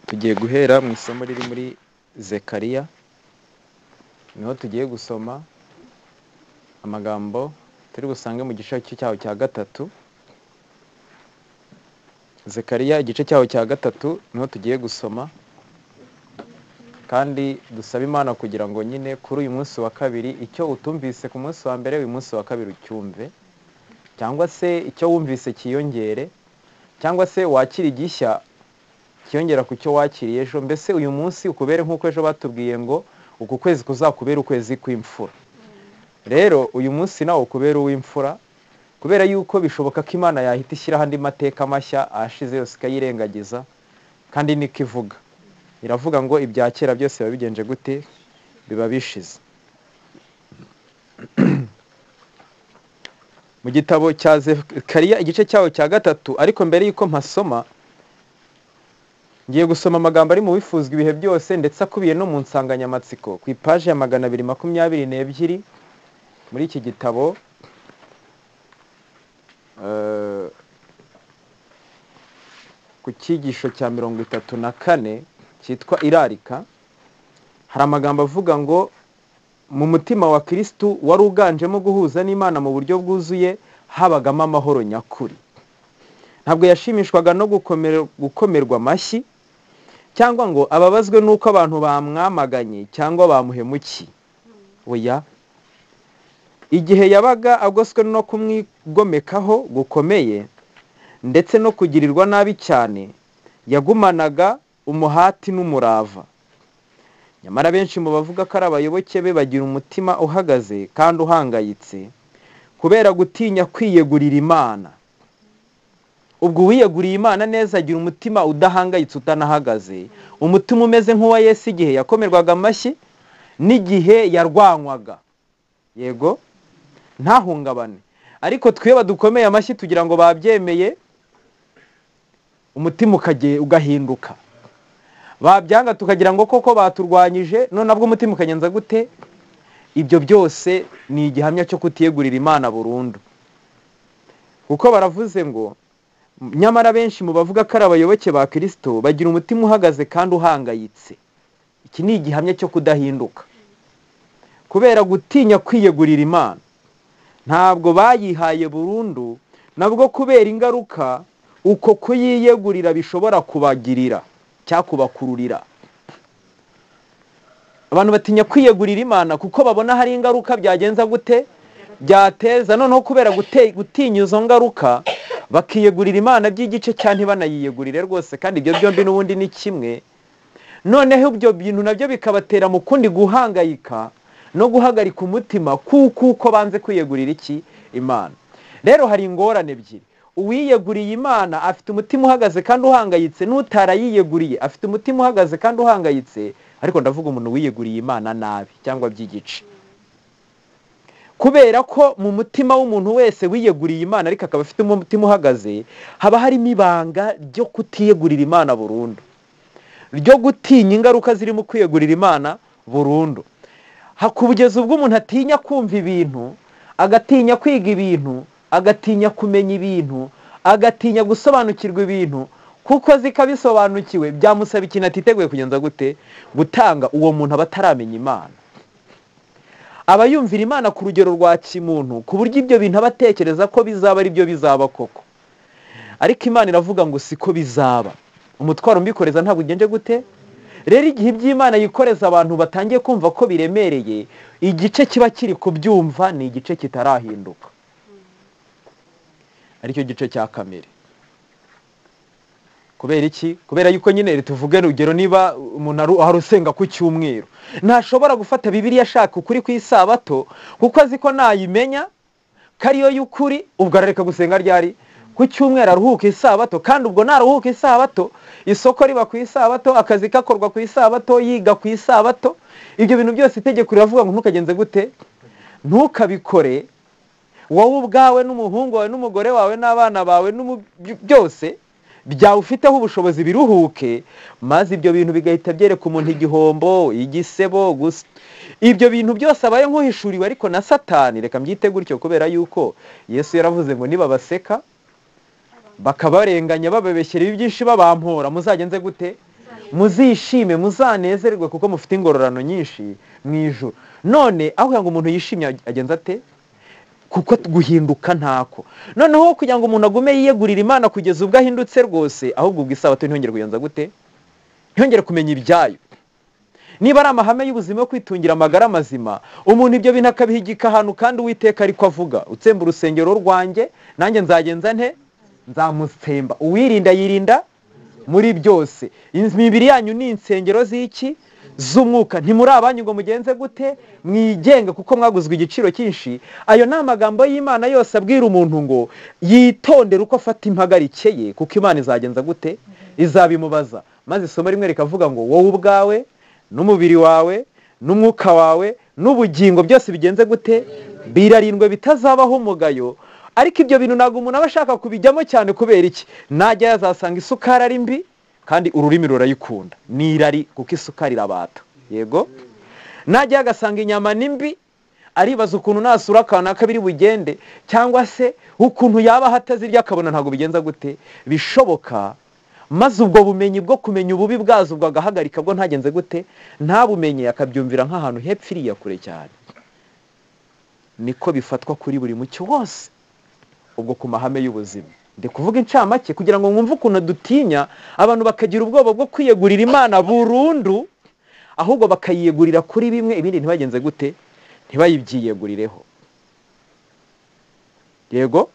Tugiye guhera mu isomo riri muri Zekariya, niho tugiye gusoma amagambo turi busange mu gice cyaho cya gatatu. Zekariya igice cyaho cya gatatu niho tugiye gusoma, kandi dusaba Imana kugira ngo nyine kuri uyu munsi wa kabiri icyo utumvise ku munsi wa mbere uyu munsi wa kabiri ucyumve, cyangwa se icyo wumvise kiyongere, cyangwa se wakira igishya kiyongera ku cyo wakiriye ejo. Mbese uyu munsi ukubere nk'uko ejo batubwiye ngo uku kwezi kuzakubera ukwezi kw'imfura. Rero uyu munsi nawo ukubera uw'imfura, kubera yuko bishoboka ko Imana yahita ishyiraho andi mateka mashya ashize yose ikayirengagiza, kandi niko ivuga. Iravuga ngo ibya kera byose biba bigenje gute? Biba bishize. Mu gitabo cya Zekariya igice cyaho cya gatatu, ariko mbere yuko mpasoma ngiye gusoma amagambo ari mu bifuzwa ibihe byose ndetse akubiye no mu nsanganyamatsiko ku ipaji ya 222 muri iki gitabo. Ku cyigisho cya 34 cyitwa irarika, hari amagambo avuga ngo mu mutima wa Kristo wari uganjemo guhuza n'Imana mu buryo bwuzuye habagamo amahoro nyakuri. Ntabwo yashimishwaga no gukomerwa amashyi, cyangwa ngo ababazwe n'uko abantu bamwamaganye cyangwa bamuhemukiye. Oya, igihe yabaga agoswe no kumwigomekaho gukomeye ndetse no kugirirwa nabi cyane, yagumanaga umuhati n'umurava. Nyamara benshi mu bavuga ko ari abayoboke be bagira umutima uhagaze kandi uhangayitse kubera gutinya kwiyegurira Imana. Ubwo wiyeguriye Imana neza agira umutima udahangayitse utanahagaze, umutima umeze nk'uwa Yesu igihe yakomerwaga amashyi n'igihe yarwanywaga. Yego, ntahungabane. Ariko twiba dukomeye amashyi tugira ngo babyemeye, umutima ugahinduka. Babyanga tukagira ngo koko baturwanyije, none nabwo umutima ukagenza gute? Ibyo byose ni igihamya cyo kutiyegurira Imana burundu. Kuko baravuze ngo nyamara benshi mu bavuga ko ari abayoboke ba Kristo bagira umutima uhagaze kandi uhangayitse. Iki ni igihamya cyo kudahinduka, kubera gutinya kwiyegurira Imana. Ntabwo bayihaye burundu, nabwo kubera ingaruka uko kuyiyegurira bishobora kubagirira cyangwa kubakururira. Abantu batinya kwiyegurira Imana kuko babona hari ingaruka byagenza gute? Byateza. Noneho kubera gutinya izo ngaruka bakiyegurira Imana by'igice cyane ntibanayiyegurire rwose, kandi ibyo byombi n'ubundi ni kimwe. Noneho ibyo bintu nabyo bikabatera mu kundi guhangayika no guhagarika umutima kuko banze kwiyegurira iki? Imana. Rero hari ingorane ebyiri. Uwiyeguriye Imana afite umutima uhagaze kandi uhangayitse, n'utarayiyeguriye afite umutima uhagaze kandi uhangayitse. Ariko ndavuga umuntu wiyeguriye Imana nabi cyangwa by'igice. Kubera ko mu mutima w'umuntu wese wiyeguriye Imana ariko akaba afite umutima uhagaze, haba harimo ibanga ryo kutiyegurira Imana burundu, ryo gutinya ingaruka ziri mu kwiyegurira Imana burundu. Hakugeza ubwo umuntu atinya kumva ibintu, agatinya kwiga ibintu, agatinya kumenya ibintu, agatinya gusobanukirwa ibintu, kuko zikabisobanukiwe byamusaba ikintu atiteguye kugenza gute? Gutanga. Uwo muntu aba ataramenya Imana, aba yumvira Imana ku rugero rwa kimuntu, ku buryo ibyo bintu aba atekereza ko bizaba ari byo bizaba koko. Ariko Imana iravuga ngo siko bizaba. Umutwaro mbikoreza ntabwo ugenje gute? Rero igihe iby'Imana yikoreza abantu batangiye kumva ko biremereye, igice kiba kiri kubyumva ni igice kitarahinduka, aricyo gice cya kamere. Kubera iki? Kubera yuko nyine tuvuge urugero, niba umuntu arusenga ku cyumweru, ntashobora gufata Bibiliya ashaka ukuri ku isabato, kuko azi ko nayimenya ko ariyo y'ukuri, ubwo arareka gusenga ryari? Ku cyumweru aruhuka isabato, kandi ubwo naruhuka isabato isoko riba ku isabato, akazi kakorwa ku isabato, yiga ku isabato. Ibyo bintu byose itegeko riravuga ngo ntukagenze gute? Ntukabikore wowe ubwawe n'umuhungu wawe n'umugore wawe n'abana bawe byose byawe ufiteho ubushobozi biruhuke, maze ibyo bintu bigahita byereka umuntu igihombo, igisebo gusa. Ibyo bintu byose abaye nk'uhishuriwe ariko na Satani. Reka mbyite gutyo kubera yuko Yesu yaravuze ngo niba baseka bakabarenganya bababeshyera ibyinshi babampora, muzagenze gute? muzishime muzanezerwe kuko mufite ingororano nyinshi mu ijuru. None aho kugira ngo umuntu yishimye agenza ate? Kuko guhinduka ntako. Noneho kugira ngo umuntu agume yiyegurira Imana kugeza ubwo ahindutse rwose, ahubwo ubwo isabato ntihongere kugenza gute? Ntihongere kumenya ibyayo. Niba ari amahame y'ubuzima yo kwitungira amagara mazima, umuntu ibyo bintu akabihigika ahantu kandi Uwiteka ariko avuga, utsemba urusengero rwanjye nanjye nzagenza nte? Nzamutsemba. Uwirinda yirinda muri byose. Imibiri yanyu ni insengero z'iki? Z'umwuka. Ntimuri abanyu ngo mugenze gute? Mwigenge kuko mwaguzwe igiciro cyinshi. Ayo ni amagambo y'Imana yose abwira umuntu ngo yitondere uko afata impagarike ye, kuko Imana izagenza gute? Izabimubaza. Maze isomo rimwe rikavuga ngo wowe ubwawe n'umubiri wawe n'umwuka wawe n'ubugingo byose bigenze gute? Birarindwe bitazabaho umugayo. Ariko ibyo bintu ntabwo umuntu aba ashaka kubijyamo cyane. Kubera iki? Najya yazasanga isukari ari mbi kandi ururimi rurayikunda. Ni irari kuko isukari irabata. Yego. Najya agasanga inyama ni mbi, aribaza ukuntu nasura kanaka biri bugende, cyangwa se ukuntu yaba hatazirya akabona ntabwo bigenza gute? Bishoboka. Maze ubwo bumenyi bwo kumenya ububi bwazo ubwo agahagarika bwo ntagenze gute? Ntabumenye, akabyumvira nk'ahantu hepfo iriya kure cyane. Niko bifatwa kuri buri mucyo wose. Ubwo ku mahame y'ubuzima ndi kuvuga incamake kugira ngo mwumve ukuntu dutinya abantu bakagira ubwoba bwo kwiyegurira Imana burundu, ahubwo bakayiyegurira kuri bimwe, ibindi ntibagenze gute? Ntibayibyiyegurireho. Yego.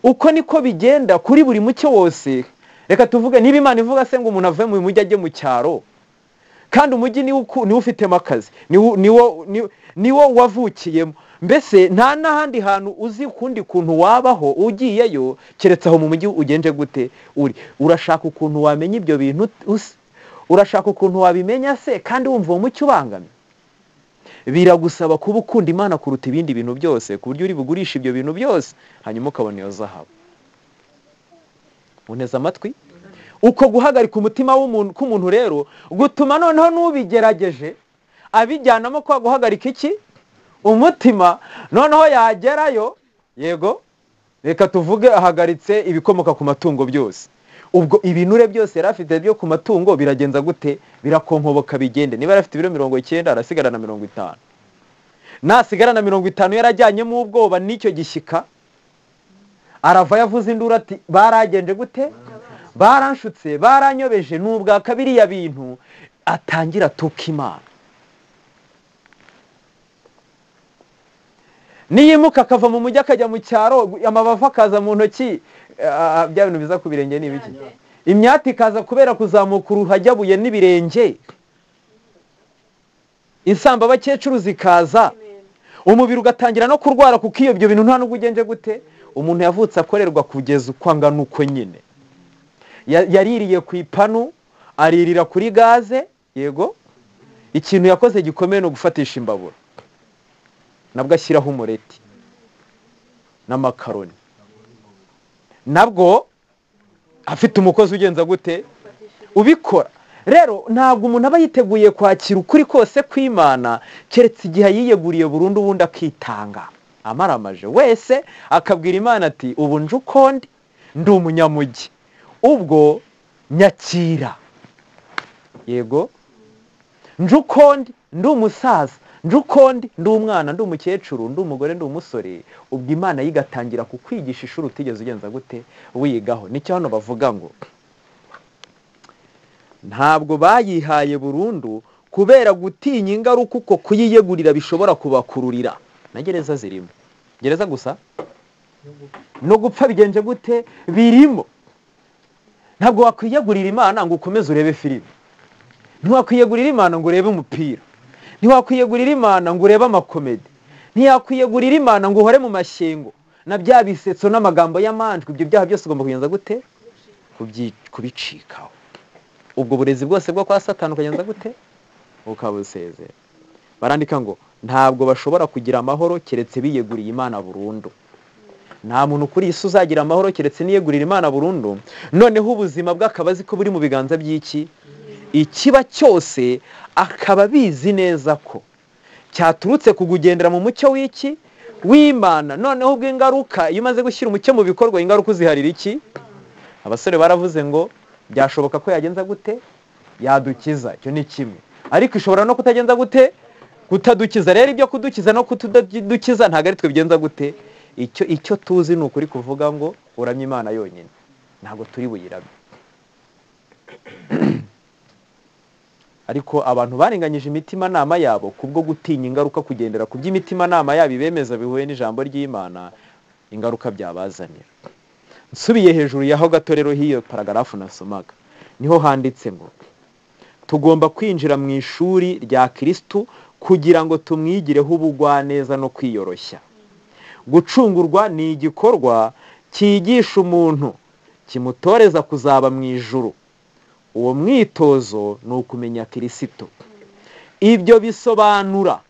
Uko niko bigenda kuri buri mucyo wose. Reka tuvuge niba Imana ivuga se ngo umuntu ave mu mujyi ajye mu cyaro, kandi umujyi niwo ufitemo akazi, niwo wavukiyemo, mbese nta n'ahandi hantu uzi ukundi kuntu wabaho ugiyeyo keretse aho mu mujyi ugenje gute uri. Urashaka ukuntu wamenya ibyo bintu? Urashaka ukuntu wabimenya se kandi wumva uwo mucyo ubangamye? Biragusaba kuba ukunda Imana kuruta ibindi bintu byose, ku buryo uri bugurisha ibyo bintu byose hanyuma ukabona iyo zahabu. Uneza amatwi? Uko guhagarika umutima k'umuntu rero gutuma noneho n'ubigerageje abijyanamo kwa guhagarika iki? Umutima. Noneho yagerayo, yego, reka tuvuge ahagaritse ibikomoka ku matungo byose. Ubwo ibinure byose yari afite byo ku matungo biragenza gute? Birakonkoboka bigende. Niba yarafite ibiro 90 arasigara na 50. Nasigara na 50 yarajyanyemo ubwoba n'icyo gishyika, arava yavuze induru ati baragenje gute? Baranshutse, baranyobeje. N'ubwa kabiri ya bintu atangira tuka Imana. Niyimuka akava mu mujyi akajya mu cyaro, amabavu akaza mu ntoki, bya bintu biza ku birenge ni ibiki? Imyati ikaza kubera kuzamuka uruhajyabuye n'ibirenge. Insamba abakecuru zikaza, umubiri ugatangira no kurwara kuko iyo ibyo bintu nta nubwo ugenje gute? Umuntu yavutse akorerwa kugeza uko angana uko nyine. Yaririye ku ipanu, aririra kuri gaze, yego. Ikintu yakoze gikomeye no gufatisha imbabura. Nabwo ashyiraho umureti n'amakaroni. Nabwo afite umukozi ugenza gute? Ubikora. Rero ntabwo umuntu aba yiteguye kwakira ukuri kose kw'Imana keretse igihe yiyeguriye burundu ubundi akitanga. Amaramaje wese akabwira Imana ati ubu nje uko ndi umunyamujyi, ubwo nyakira. Yego. Nje uko ndi umusaza, nje uko ndi umwana, ndi umukecuru, ndi umugore, ndi umusore. Ubwo Imana yigatangira kukwigisha ishuri utigeze ugenza gute? Wigaho. Nicyo hano bavuga ngo ntabwo bayihaye burundu kubera gutinya ingaruka uko kuyiyegurira bishobora kubakururira. Na gereza zirimo. Gereza gusa no gupfa bigenje gute? Birimo. Ntabwo wakwiyegurira Imana ngo ukomeze urebe filime. Ntiwakwiyegurira Imana ngo urebe umupira. Ntiwakwiyegurira Imana ngo urebe amakomedi. Ntiyakwiyegurira Imana ngo uhore mu mashyengo na bya bisetso n'amagambo y'amanjwe. Ibyo byaha byose ugomba kugenza gute? Kubicikaho. Ubwo burezi bwose bwo kwa Satani ukagenza gute? Ukabusezera. Barandika ngo ntabwo bashobora kugira amahoro keretse biyeguriye Imana burundu. Nta muntu kuri isi uzagira amahoro keretse niyegurira Imana burundu. Noneho ubuzima bw'akabazi ko buri mu biganza by'iki? Ikiba cyose akaba bizi neza ko cyaturutse kugugendera mu mucyo w'iki? W'Imana. Noneho ubwo ingaruka iyo umaze gushyira umucyo mu bikorwa, ingaruka uziharira iki? Abasore baravuze ngo byashoboka ko yagenza gute? yadukiza, icyo ni kimwe, ariko ishobora no kutagenza gute, kutadukiza. Rero ibyo kudukiza no kutudukiza ntabwo ari twe bigenza gute, icyo tuzi ni ukuri kuvuga ngo uramye Imana yonyine, ntabwo turi buyirame. Ariko abantu barenganyije imitimanama yabo kubwo gutinya ingaruka, kugendera ku by'imitimanama yabo ibemeza bihuye n'ijambo ry'Imana, ingaruka byabazanira. Nsubiye hejuru yaho gato rero hiyo paragarafu nasomaga, niho handitse ngo tugomba kwinjira mu ishuri rya Kristo kugira ngo tumwigireho ubugwaneza no kwiyoroshya. Gucungurwa ni igikorwa cyigisha umuntu, kimutoreza kuzaba mu ijuru. Uwo mwitozo ni ukumenya Kristo. Ibyo bisobanura,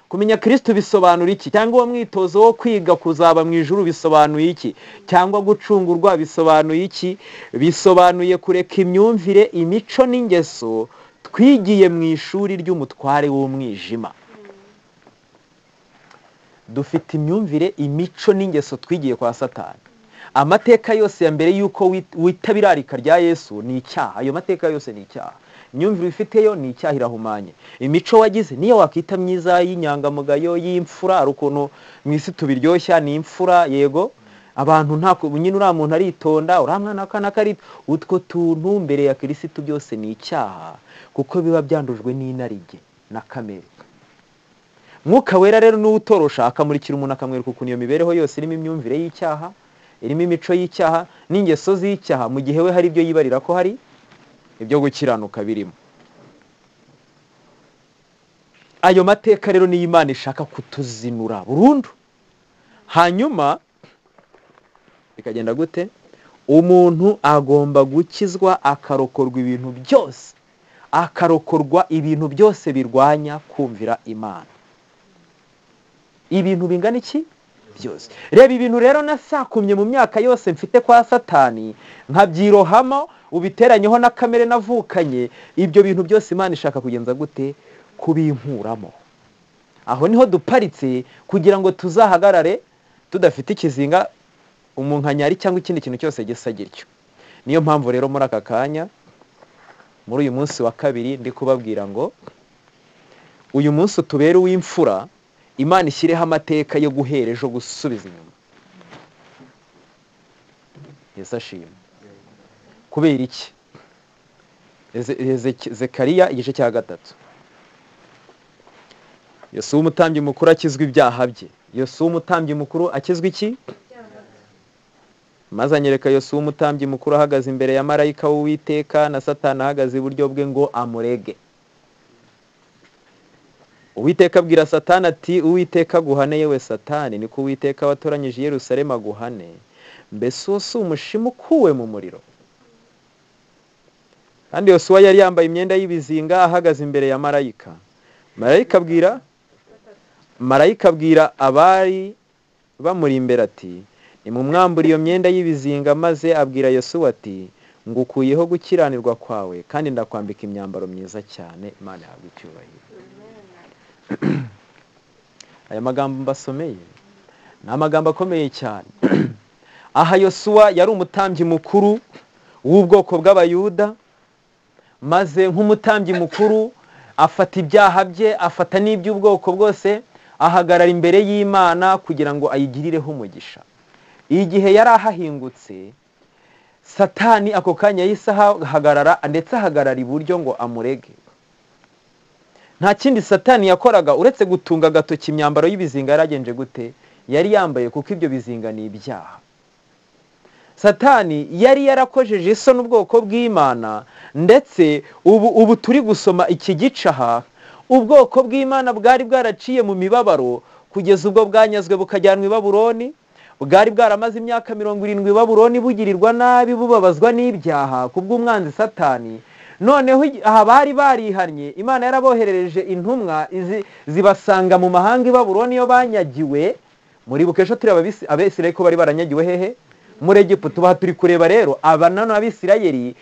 kumenya Kristo bisobanura iki? Cyangwa uwo mwitozo wo kwiga kuzaba mu ijuru bisobanuye iki? Cyangwa gucungurwa bisobanuye iki? Bisobanuye kureka imyumvire, imico n'ingeso twigiye mu ishuri ry'umutware w'umwijima. Dufite imyumvire, imico n'ingeso twigiye kwa Satani. Amateka yose ya mbere yuko witabirarika rya Yesu ni icyaha. Ayo mateka yose ni icyaha. Imyumvire ufiteyo ni icyaha, irahumanye. Imico wagize niyo wakita myiza, y'inyangamugayo, y'imfura, ari ukuntu mu isi tubiryoshya, ni imfura, yego. Abantu ntako nyine uriya muntu aritonda, uriya mwana akana kari, utwo tuntu mbere ya Kristo byose ni icyaha, kuko biba byandujwe n'inarijye na kamere. Mwuka Wera rero n'utorosha akamurikira umuntu, akamwereka ukuntu iyo mibereho yose irimo imyumvire y'icyaha, irimo imico y'icyaha n'ingeso z'icyaha, mu gihe we hari ibyo yibarira ko hari ibyo gukiranuka birimo. Ayo mateka rero niyo Imana ishaka kutuzinura burundu. Hanyuma bikagenda gute? Umuntu agomba gukizwa, akarokorwa ibintu byose, akarokorwa ibintu byose birwanya kumvira Imana. Ibintu bingana iki? Byose. Reba ibintu rero nasakumye mu myaka yose mfite kwa Satani, nkabyirohamo, ubiteranyeho na kamere navukanye, ibyo bintu byose Imana ishaka kugenza gute? Kubinkuramo. Aho niho duparitse kugira ngo tuzahagarare tudafite ikizinga, umunkanyari cyangwa ikindi kintu cyose gisa gityo. Niyo mpamvu rero muri aka kanya, muri uyu munsi wa kabiri, ndi kubabwira ngo uyu munsi utubere uw'imfura, Imana ishyireho amateka yo guhera ejo gusubiza inyuma. Yesu ashimwe. Kubera iki? Zekariya igice cya 3. Yosuwa umutambyi mukuru akizwa ibyaha bye. Yosuwa umutambyi mukuru akizwa iki? Maze anyereka Yosuwa umutambyi mukuru ahagaze imbere ya marayika w'Uwiteka, na Satani ahagaze iburyo bwe ngo amurege. Uwiteka abwira Satani ati, Uwiteka guhane yewe Satani, niko Uwiteka watoranyije Yerusalemu aguhane. Mbese uwo si umushima ukuwe mu muriro? Kandi Yosuwa yari yambaye imyenda y'ibizinga ahagaze imbere ya marayika. Marayika abwira abari bamuri imbere ati, nimumwambure iyo myenda y'ibizinga. Maze abwira Yosuwa ati, ngukuyeho gukiranirwa kwawe, kandi ndakwambika imyambaro myiza cyane. Imana yahabwe icyubahiro. Aya magambo mbasomeye ni amagambo akomeye cyane. Aha Yosuwa yari umutambyi mukuru w'ubwoko bw'Abayuda, maze nk'umutambyi mukuru afata ibyaha bye, afata n'iby'ubwoko bwose, ahagarara imbere y'Imana kugira ngo ayigirireho umugisha. Igihe yari ahahingutse, Satani ako kanya yahise ahagarara, ndetse ahagarara iburyo ngo amurege. Nta kindi Satani yakoraga uretse gutunga agatoki imyambaro y'ibizinga. Yaragenje gute? Yari yambaye, kuko ibyo bizinga ni ibyaha. Satani yari yarakojeje isoni ubwoko bw'Imana, ndetse ubu turi gusoma iki gice aha, ubwoko bw'Imana bwari bwaraciye mu mibabaro kugeza ubwo bwanyazwe bukajyanwa i Babuloni. Bwari bwaramaze imyaka 70 i Babuloni bugirirwa nabi, bubabazwa n'ibyaha kubw'umwanzi Satani. Noneho aha bari barihannye, Imana yaraboherereje intumwa zibasanga mu mahanga i Babuloni yo banyagiwe. Muri bukesho turi Abisirayeli ko bari baranyagiwe hehe? Muri Egiputa. Tuba turi kureba rero abanano Abisirayeli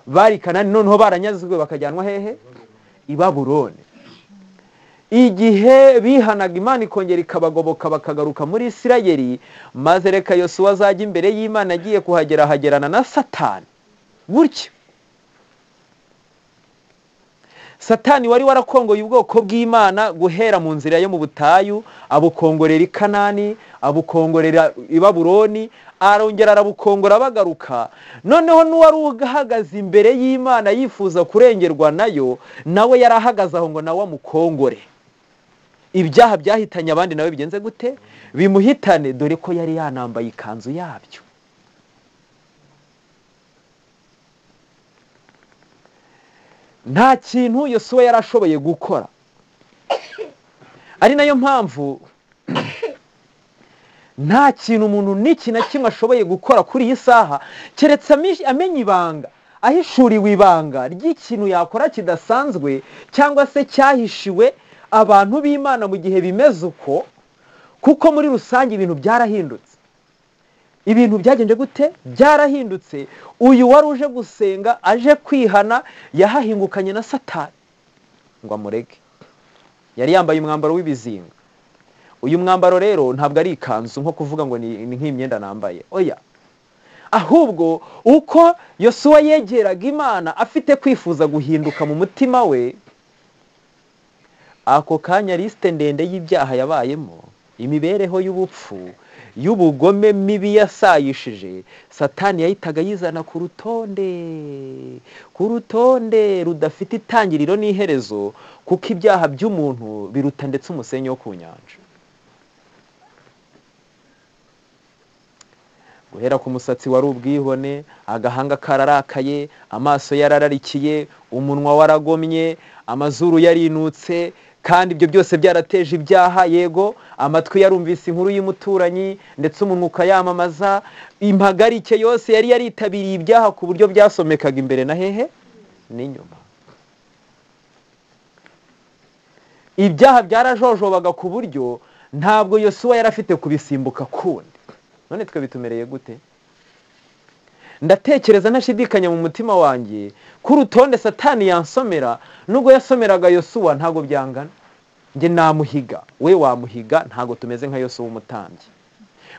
bari Kanani, noneho baranyazwe bakajyanwa hehe? I Babuloni. Igihe bihanaga, Imana ikongera ikabagoboka bakagaruka muri Isirayeli. Maze reka Yosuwa azajya imbere y'Imana, agiye kuhagera hagerana na Satani. Gutyo Satani wari warakongoye ubwoko bw'Imana guhera mu nzira yo mu butayu, abukongorera i Kanani, abukongorera i Babuloni, arongera arabukongora bagaruka. Noneho n'uwari ugahagaze imbere y'Imana yifuza kurengerwa nayo, nawe yarahagaze aho ngo nawe amukongore. Ibyaha byahitanye abandi nawe bigenze gute? Bimuhitane, dore ko yari yanambaye ikanzu yabyo. Nta kintu Yosuwa yarashoboye gukora. Ari nayo mpamvu nta kintu umuntu n'iki na kimwe ashoboye gukora kuri iyi saha, keretse amenye ibanga, ahishuriwe ibanga ry'ikintu yakora kidasanzwe, cyangwa se cyahishiwe abantu b'Imana mu gihe bimeze uko, kuko muri rusange ibintu byarahindutse. Ibintu byagenje gute? Byarahindutse. Uyu wari uje gusenga, aje kwihana, yahahingukanye na Satani ngo amurege. Yari yambaye umwambaro w'ibizinga. Uyu mwambaro rero ntabwo ari ikanzu nko kuvuga ngo ni nk'imyenda nambaye, oya. Ahubwo uko Yosuwa yegeraga Imana afite kwifuza guhinduka mu mutima we, ako kanya liste ndende y'ibyaha yabayemo, imibereho y'ubupfu, y'ubugome mibi yasayishije, Satani yahitaga yizana ku rutonde rudafite itangiriro n'iherezo, kuko ibyaha by'umuntu biruta ndetse umusenyi wo ku nyanja. Guhera ku musatsi wari ubwihone, agahanga kararakaye, amaso yarararikiye, umunwa waragomye, amazuru yarinutse, kandi ibyo byose byarateje ibyaha. Yego, amatwi yarumvise inkuru y'umuturanyi, ndetse umunwa ukayamamaza. Impagarike yose yari yaritabiriye ibyaha ku buryo byasomekaga imbere na hehe n'inyuma. Ibyaha byarajojobaga ku buryo ntabwo Yosuwa yarafite kubisimbuka kundi. None twe bitumereye gute? Ndatekereza ntashidikanya mu mutima wanjye ko urutonde Satani yansomera, nubwo yasomeraga Yosuwa ntago byangana. Nge namuhiga, we wamuhiga, ntago tumeze nka Yosuwa umutambyi.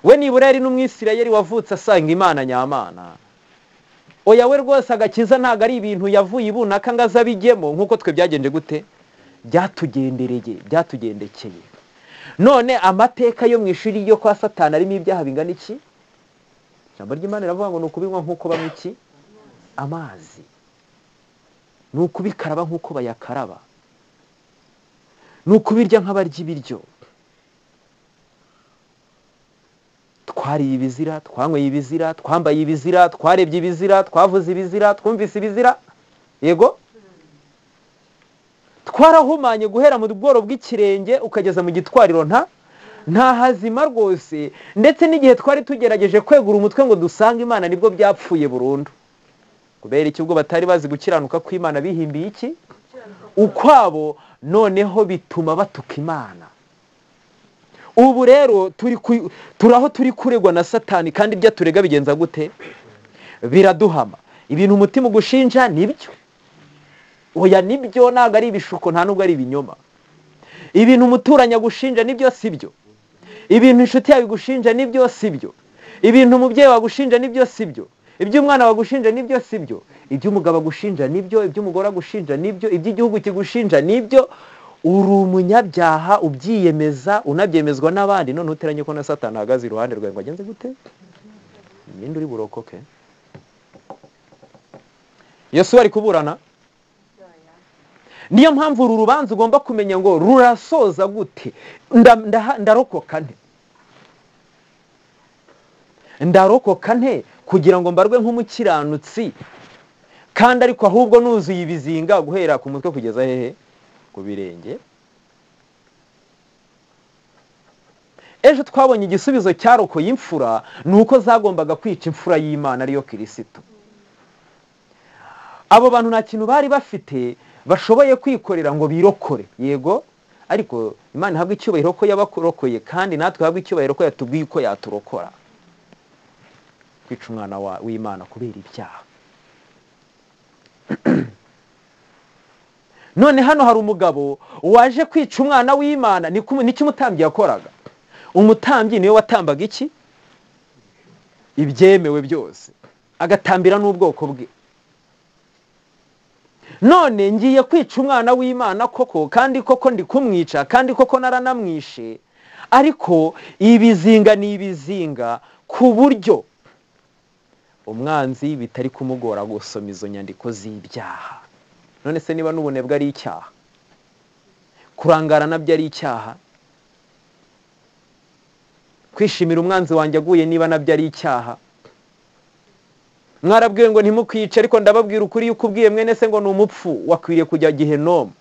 We nibura yari n'Umwisirayeli wavutse asanga Imana nyamana. Oya, we rwose agakiza ntago ari ibintu yavuye ibunaka ngo azabigemo nk'uko twe byagenje gute? Byatugendekeye. None amateka yo mu ishuri yo kwa Satani arimo ibyaha bingana iki? Ijambo ry'Imana riravuga ngo nukubinywa nk'uko banywa iki? Amazi. Nukubikaraba nk'uko bayakaraba. Nukubirya nk'abarya ibiryo. Twariye ibizira, twanyweye ibizira, twambaye ibizira, twarebye ibizira, twavuze ibizira, twumvise ibizira. Yego? Twarahumanye guhera mu bworo bw'ikirenge ukageza mu gitwariro nta hazima rwose. Ndetse n'igihe twari tugerageje kwegura umutwe ngo dusange Imana, nibwo byapfuye burundu. Kubera iki? Ubwo batari bazi gukiranuka kw'Imana, bihimbiye iki? Ukwabo. Noneho bituma batuka Imana. Ubu rero turaho turi kuregwa na Satani, kandi ibyo turega bigenza gute? Biraduhama. Ibintu umutima ugushinja nibyo. Oya, nibyo, ntago ari ibishuko, nta nubwo ari ibinyoma. Ibintu umuturanya gushinja nibyo sibyo. Ibintu inshuti yawe gushinja nibyo sibyo. Ibintu umubyeyi wagushinja nibyo sibyo. Iby'umwana wagushinja nibyo sibyo. Iby'umugabo agushinja nibyo, iby'umugore agushinja nibyo, iby'igihugu kigushinja nibyo. Uri umunyabyaha ubyiyemeza, unabyemezwa n'abandi. None uteranye ko na Satani ahagaze iruhande rwawe ngo agenze gute? Ninde uri burokoke? Yosuwa ari kuburana. Niyo mpamvu uru rubanza ugomba kumenya ngo rurasoza gute? Ndarokoka nte? Ndarokoka nte kugira ngo mbarwe nk'umukiranutsi, kandi ariko ahubwo nuzuye ibizinga guhera ku mutwe kugeza hehe? Ku birenge. Ejo twabonye igisubizo cyarokoye imfura, nuko zagombaga kwica imfura y'Imana ariyo Kristo. Abo bantu nta kintu bari bafite bashoboye kwikorera ngo birokore. Yego, ariko Imana ihabwa icyubahiro ko yabakurokoye, kandi natwe ihabwa icyubahiro ko yatubwiye ko yaturokora. Kwica umwana w'Imana kubera ibyaha. None hano hari umugabo waje kwica umwana w'Imana. Niki umutambyi yakoraga? Umutambyi niwe watambaga iki? Ibyemewe byose, agatambira n'ubwoko bwe. none ngiye kwica umwana w'Imana koko, kandi koko ndi kumwica, kandi koko naranamwishe, ariko ibizinga ni ibizinga ku buryo umwanzi bitari kumugora gusoma izo nyandiko z'ibyaha. None se niba n'ubunebwe ari icyaha, kurangara nabyo ari icyaha, kwishimira umwanzi wanjye aguye niba nabyo ari icyaha. Mwarabwiwe ngo ntimukwice, ariko ndababwira ukuri yuko ubwiye mwene se ngo ni umupfu wakwiriye kujya Gehenomu.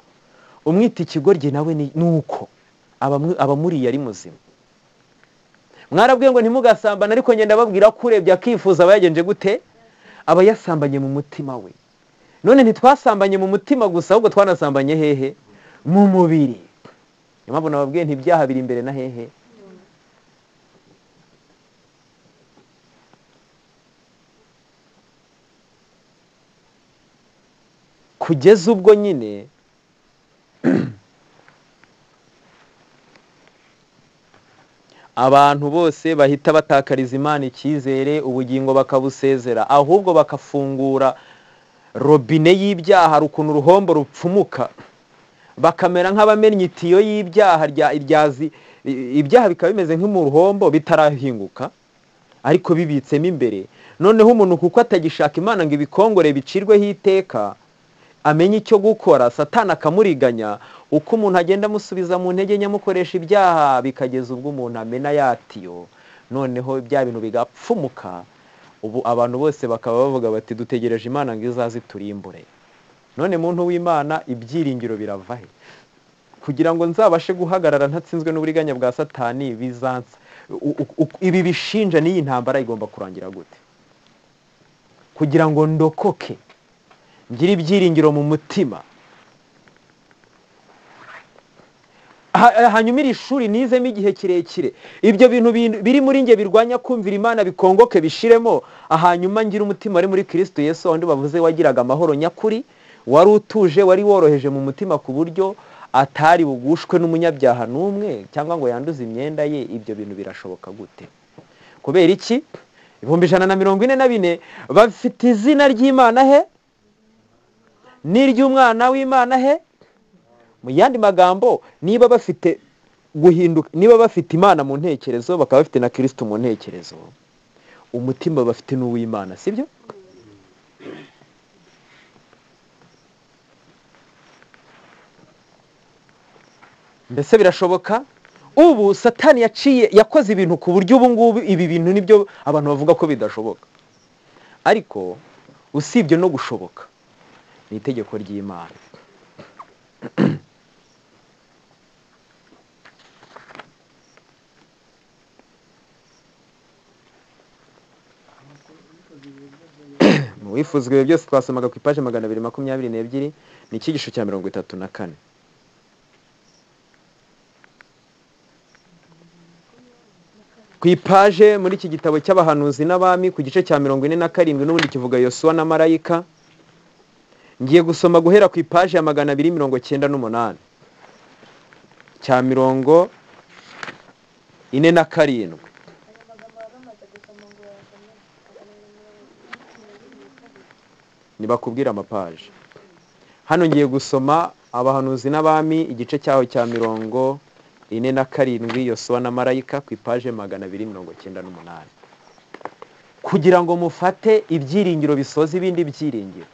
Umwita ikigoryi nawe ni uko abamuriye ari muzima. Mwarabwiwe ngo ntimugasambane, ariko ngenda babwira ko urebye akifuza abayagenje gute, aba yasambanye mu mutima we. None ntitwasambanye mu mutima gusa, ahubwo twanasambanye hehe? Mu mubiri. Niyo mpamvu nababwiye nti ibyaha biri imbere na hehe? Kugeza ubwo nyine abantu bose bahita batakariza Imana icyizere, ubugingo bakabusezera, ahubwo bakafungura robine y'ibyaha, rukuntu uruhombo rupfumuka, bakamera nk'abamennye itiyo y'ibyaha, ibyaha bikaba bimeze nk'mu ruhombo bitarahinguka ariko bibitsemo imbere. Noneho umuntu kuko atagishaka Imana ngo ibikongore bicirweho iteka, amenye icyo gukora, Satani akamuriganya, uko umuntu agenda amusubiza mu ntege nyamukoresha ibyaha, bikageza ubwo umuntu amena yatiyo, noneho bya bintu bigapfumuka. Ubu abantu bose bakaba bavuga bati dutegereje Imana ngo izaze turimbure. None muntu w'Imana, ibyiringiro birava he? Kugira ngo nzabashe guhagarara ntatsinzwe n'uburiganya bwa Satani bizansa, ibi bishinja n'iyi ntambara igomba kurangira gute? Kugira ngo ndokoke, ngira ibyiringiro mu mutima, hanyuma iri shuri nizemo igihe kirekire, ibyo bintu biri muri nge birwanya kumvira Imana bikongoke bishiremo, hanyuma ngira umutima ari muri Kristo Yesu, wandi bavuze wagiraga amahoro nyakuri, wari utuje, wari woroheje mu mutima ku buryo atari bugushwe n'umunyabyaha n'umwe cyangwa ngo yanduze imyenda ye. Ibyo bintu birashoboka gute? Kubera iki? 144 bafite izina ry'Imana he n'iry'umwana w'Imana he. Mu yandi magambo, niba bafite guhinduka, niba bafite Imana mu ntekerezo, bakaba bafite na Kristo mu ntekerezo, umutima bafite n'uw'Imana, sibyo? Mbese birashoboka? Ubu Satani yakoze ibintu ku buryo ubu ngubu ibi bintu nibyo abantu bavuga ko bidashoboka, ariko usibye no gushoboka ni itegeko ry'Imana. Mu wifuzwe byose twasomaga ku ipaje 222 ni icyigisho cya 34. Ku ipaje muri iki gitabo cy'abahanuzi n'abami ku gice cya 47 n'ubundi kivuga Yosuwa na marayika. Ngiye gusoma guhera ku ipaje ya 298 cya 47. Nibakubwira amapaje. Hano ngiye gusoma abahanuzi n'abami igice cyaho cya 47 Yosuwa na marayika ku ipaje 298, kugira ngo mufate ibyiringiro bisoza ibindi byiringiro.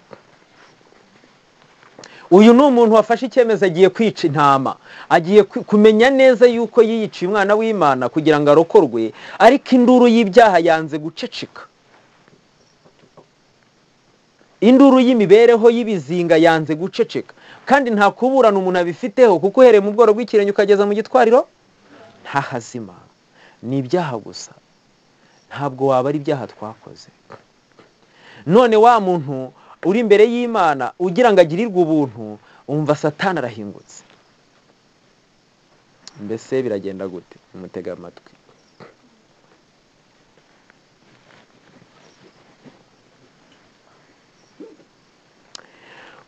Uyu ni umuntu wafashe icyemezo, agiye kwica intama, agiye kumenya neza yuko yiyiciye umwana w'Imana kugira ngo arokorwe, ariko induru y'ibyaha yanze guceceka, induru y'imibereho y'ibizinga yanze guceceka, kandi nta kuburana umuntu abifiteho, kuko uhereye mu bworo bw'ikirenge ukageza mu gitwariro nta hazima. Ni ibyaha gusa, ntabwo waba ari ibyaha twakoze. None wa muntu uri imbere y'Imana ugira ngo agirirwe ubuntu, umva Satani arahingutse. Mbese biragenda gute? Mutega amatwi.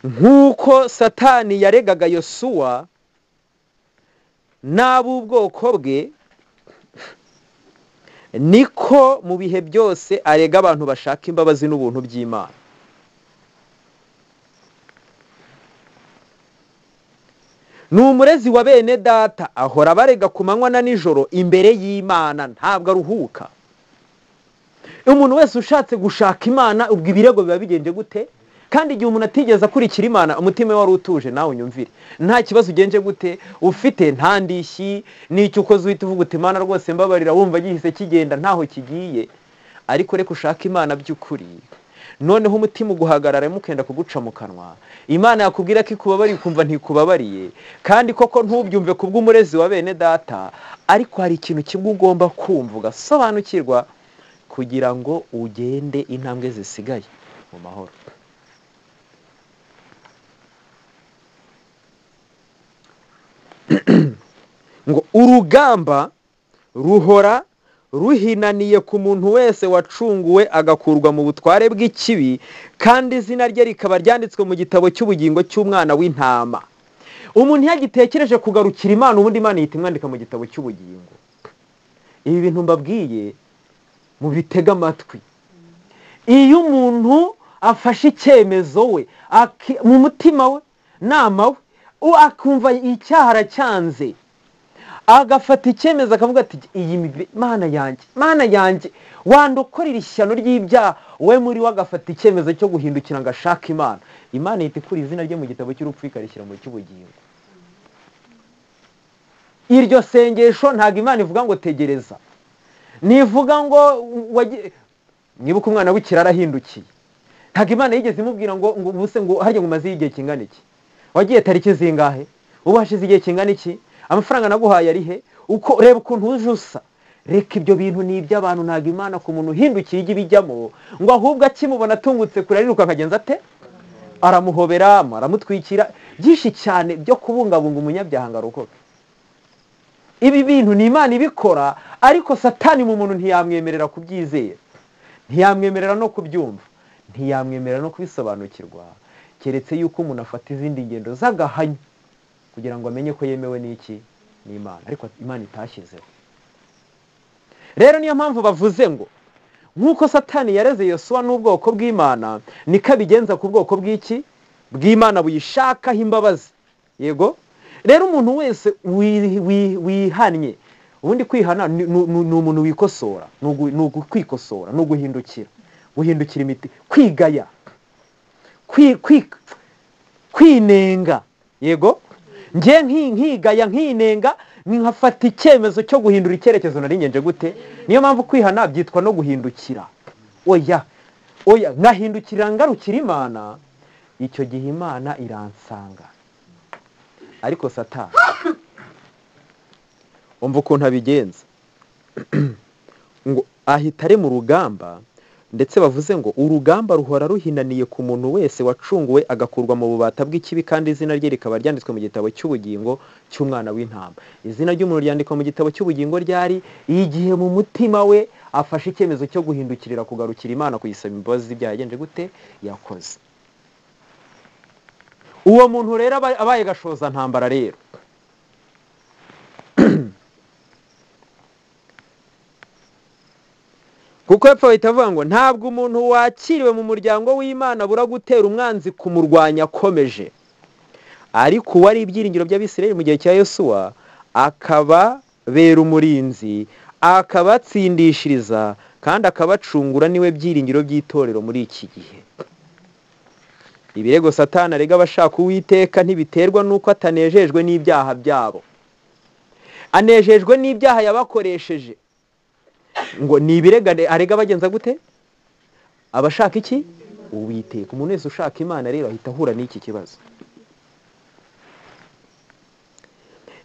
Nk'uko Satani yaregaga Yosuwa n'ab'ubwoko bwe, niko mu bihe byose arega abantu bashaka imbabazi n'ubuntu by'Imana. ni umurezi wa bene data, ahora barega ku manywa na nijoro imbere y'Imana, ntabwo aruhuka. Umuntu wese ushatse gushaka Imana, ubwo ibirego biba bigenje gute? Kandi igihe umuntu atigeze akurikira Imana, umutima we wari utuje, nawe unyumvire, nta kibazo ugenje gute ufite, nta ndishyi n'icyo ukoze uhita uvuga uti Imana rwose mbabarira, wumva gihise kigenda ntaho kigiye. Ariko reka ushaka Imana by'ukuri, noneho umutima uguhagarara mukenda kuguca mu kanwa, Imana yakubwira ko ikubabariye ukumva ntikubabariye, kandi koko ntubyumve kubw'umurezi wa bene data, ariko hari ikintu kimwe ugomba kumva ugasobanukirwa kugira ngo ugende intambwe zisigaye mu mahoro. Ngo urugamba ruhora ruhinaniye ku muntu wese wacunguwe agakurwa mu butware bw'ikibi, kandi izina rye rikaba ryanditswe mu gitabo cy'ubugingo cy'umwana w'intama. Umuntu yagitekereje kugarukira Imana, ubundi Imana ihita imwandika mu gitabo cy'ubugingo. Ibi bintu mbabwiye mu bitega amatwi. Iyo umuntu afashe icyemezo we mu mutima we nama we akumva icyaha aracyanze, agafata icyemezo akavuga ati iyi Mana yanjye wandokorera ishyano ry'ibyaha, we muri we agafata icyemezo cyo guhindukira ngo ashake Imana, Imana ihita ikura izina rye mu gitabo cy'urupfu ikarishyira mu cy'ubugingo. Iryo sengesho ntabwo Imana ivuga ngo tegereza, nivuga ngo nibuka umwana w'ikirara ahindukiye, ntabwo Imana yigeze imubwira ngo ubuse ngo harya ngo umaze igihe kingana iki, wagiye tariki zingahe, ubu hashize igihe kingana iki, amafaranga naguhaye ari he, uko reba ukuntu uje usa. Reka ibyo bintu ni iby'abantu, ntabwo Imana ku muntu uhindukiye ijya ibijyamo, ngo ahubwo akimubona atungutse kure ariruka akagenza ate, aramuhobera aramutwikira, byinshi cyane byo kubungabunga umunyabyaha ngo arokoke. Ibi bintu ni Imana ibikora, ariko Satani mu muntu ntiyamwemerera kubyizera, ntiyamwemerera no kubyumva, ntiyamwemerera no kubisobanukirwa, keretse yuko umuntu afata izindi ngendo z'agahanyo kugira ngo amenye ko yemewe n'iki n'Imana, ariko Imana itashyizeho. Rero niyo mpamvu bavuze ngo nk'uko Satani yareze Yosuwa n'ubwoko bw'Imana, niko abigenza ku bwoko bw'iki bw'Imana buyishakaho imbabazi. Yego, rero umuntu wese wihannye, ubundi kwihana ni umuntu wikosora, ni ukwikosora, ni uguhindukira, guhindukira imiti, kwigaya, kwinenga. Yego, nge nkigaya nkinenga, nkafata icyemezo cyo guhindura icyerekezo nari ngenje gute. Niyo mpamvu kwihana byitwa no guhindukira. Oya nkahindukira ngarukira Imana, icyo gihe Imana iransanga. Ariko Satani umva ukuntu abigenza, ngo ahita ari mu rugamba, ndetse bavuze ngo urugamba ruhora ruhinaniye ku muntu wese wacunguwe agakurwa mu bubata bw'ikibi, kandi izina rye rikaba ryanditswe mu gitabo cy'ubugingo cy'umwana w'intama. Izina ry'umuntu ryandikwa mu gitabo cy'ubugingo ryari igihe mu mutima we afashe icyemezo cyo guhindukirira kugarukira Imana, kuyisaba imbabazi z'ibyaha yagenje gute yakoze. Uwo muntu rero abaye gashoza ntambara rero. Kuko hepfo bahita bavuga ngo ntabwo umuntu wakiriwe mu muryango w'Imana abura gutera umwanzi kumurwanya akomeje. Ariko uwari ibyiringiro by'Abisirayeli mu gihe cya Yosuwa akababera umurinzi, akabatsindishiriza kandi akabacungura, niwe byiringiro by'itorero muri iki gihe. Ibirego Satani arega abashaka Uwiteka ntibiterwa nuko atanejejwe n'ibyaha byabo, anejejwe n'ibyaha yabakoresheje. Ngo ni ibirega arega bagenza gute abashaka iki Uwiteka. Umuntu wese ushaka Imana rero ahita ahura n'iki kibazo.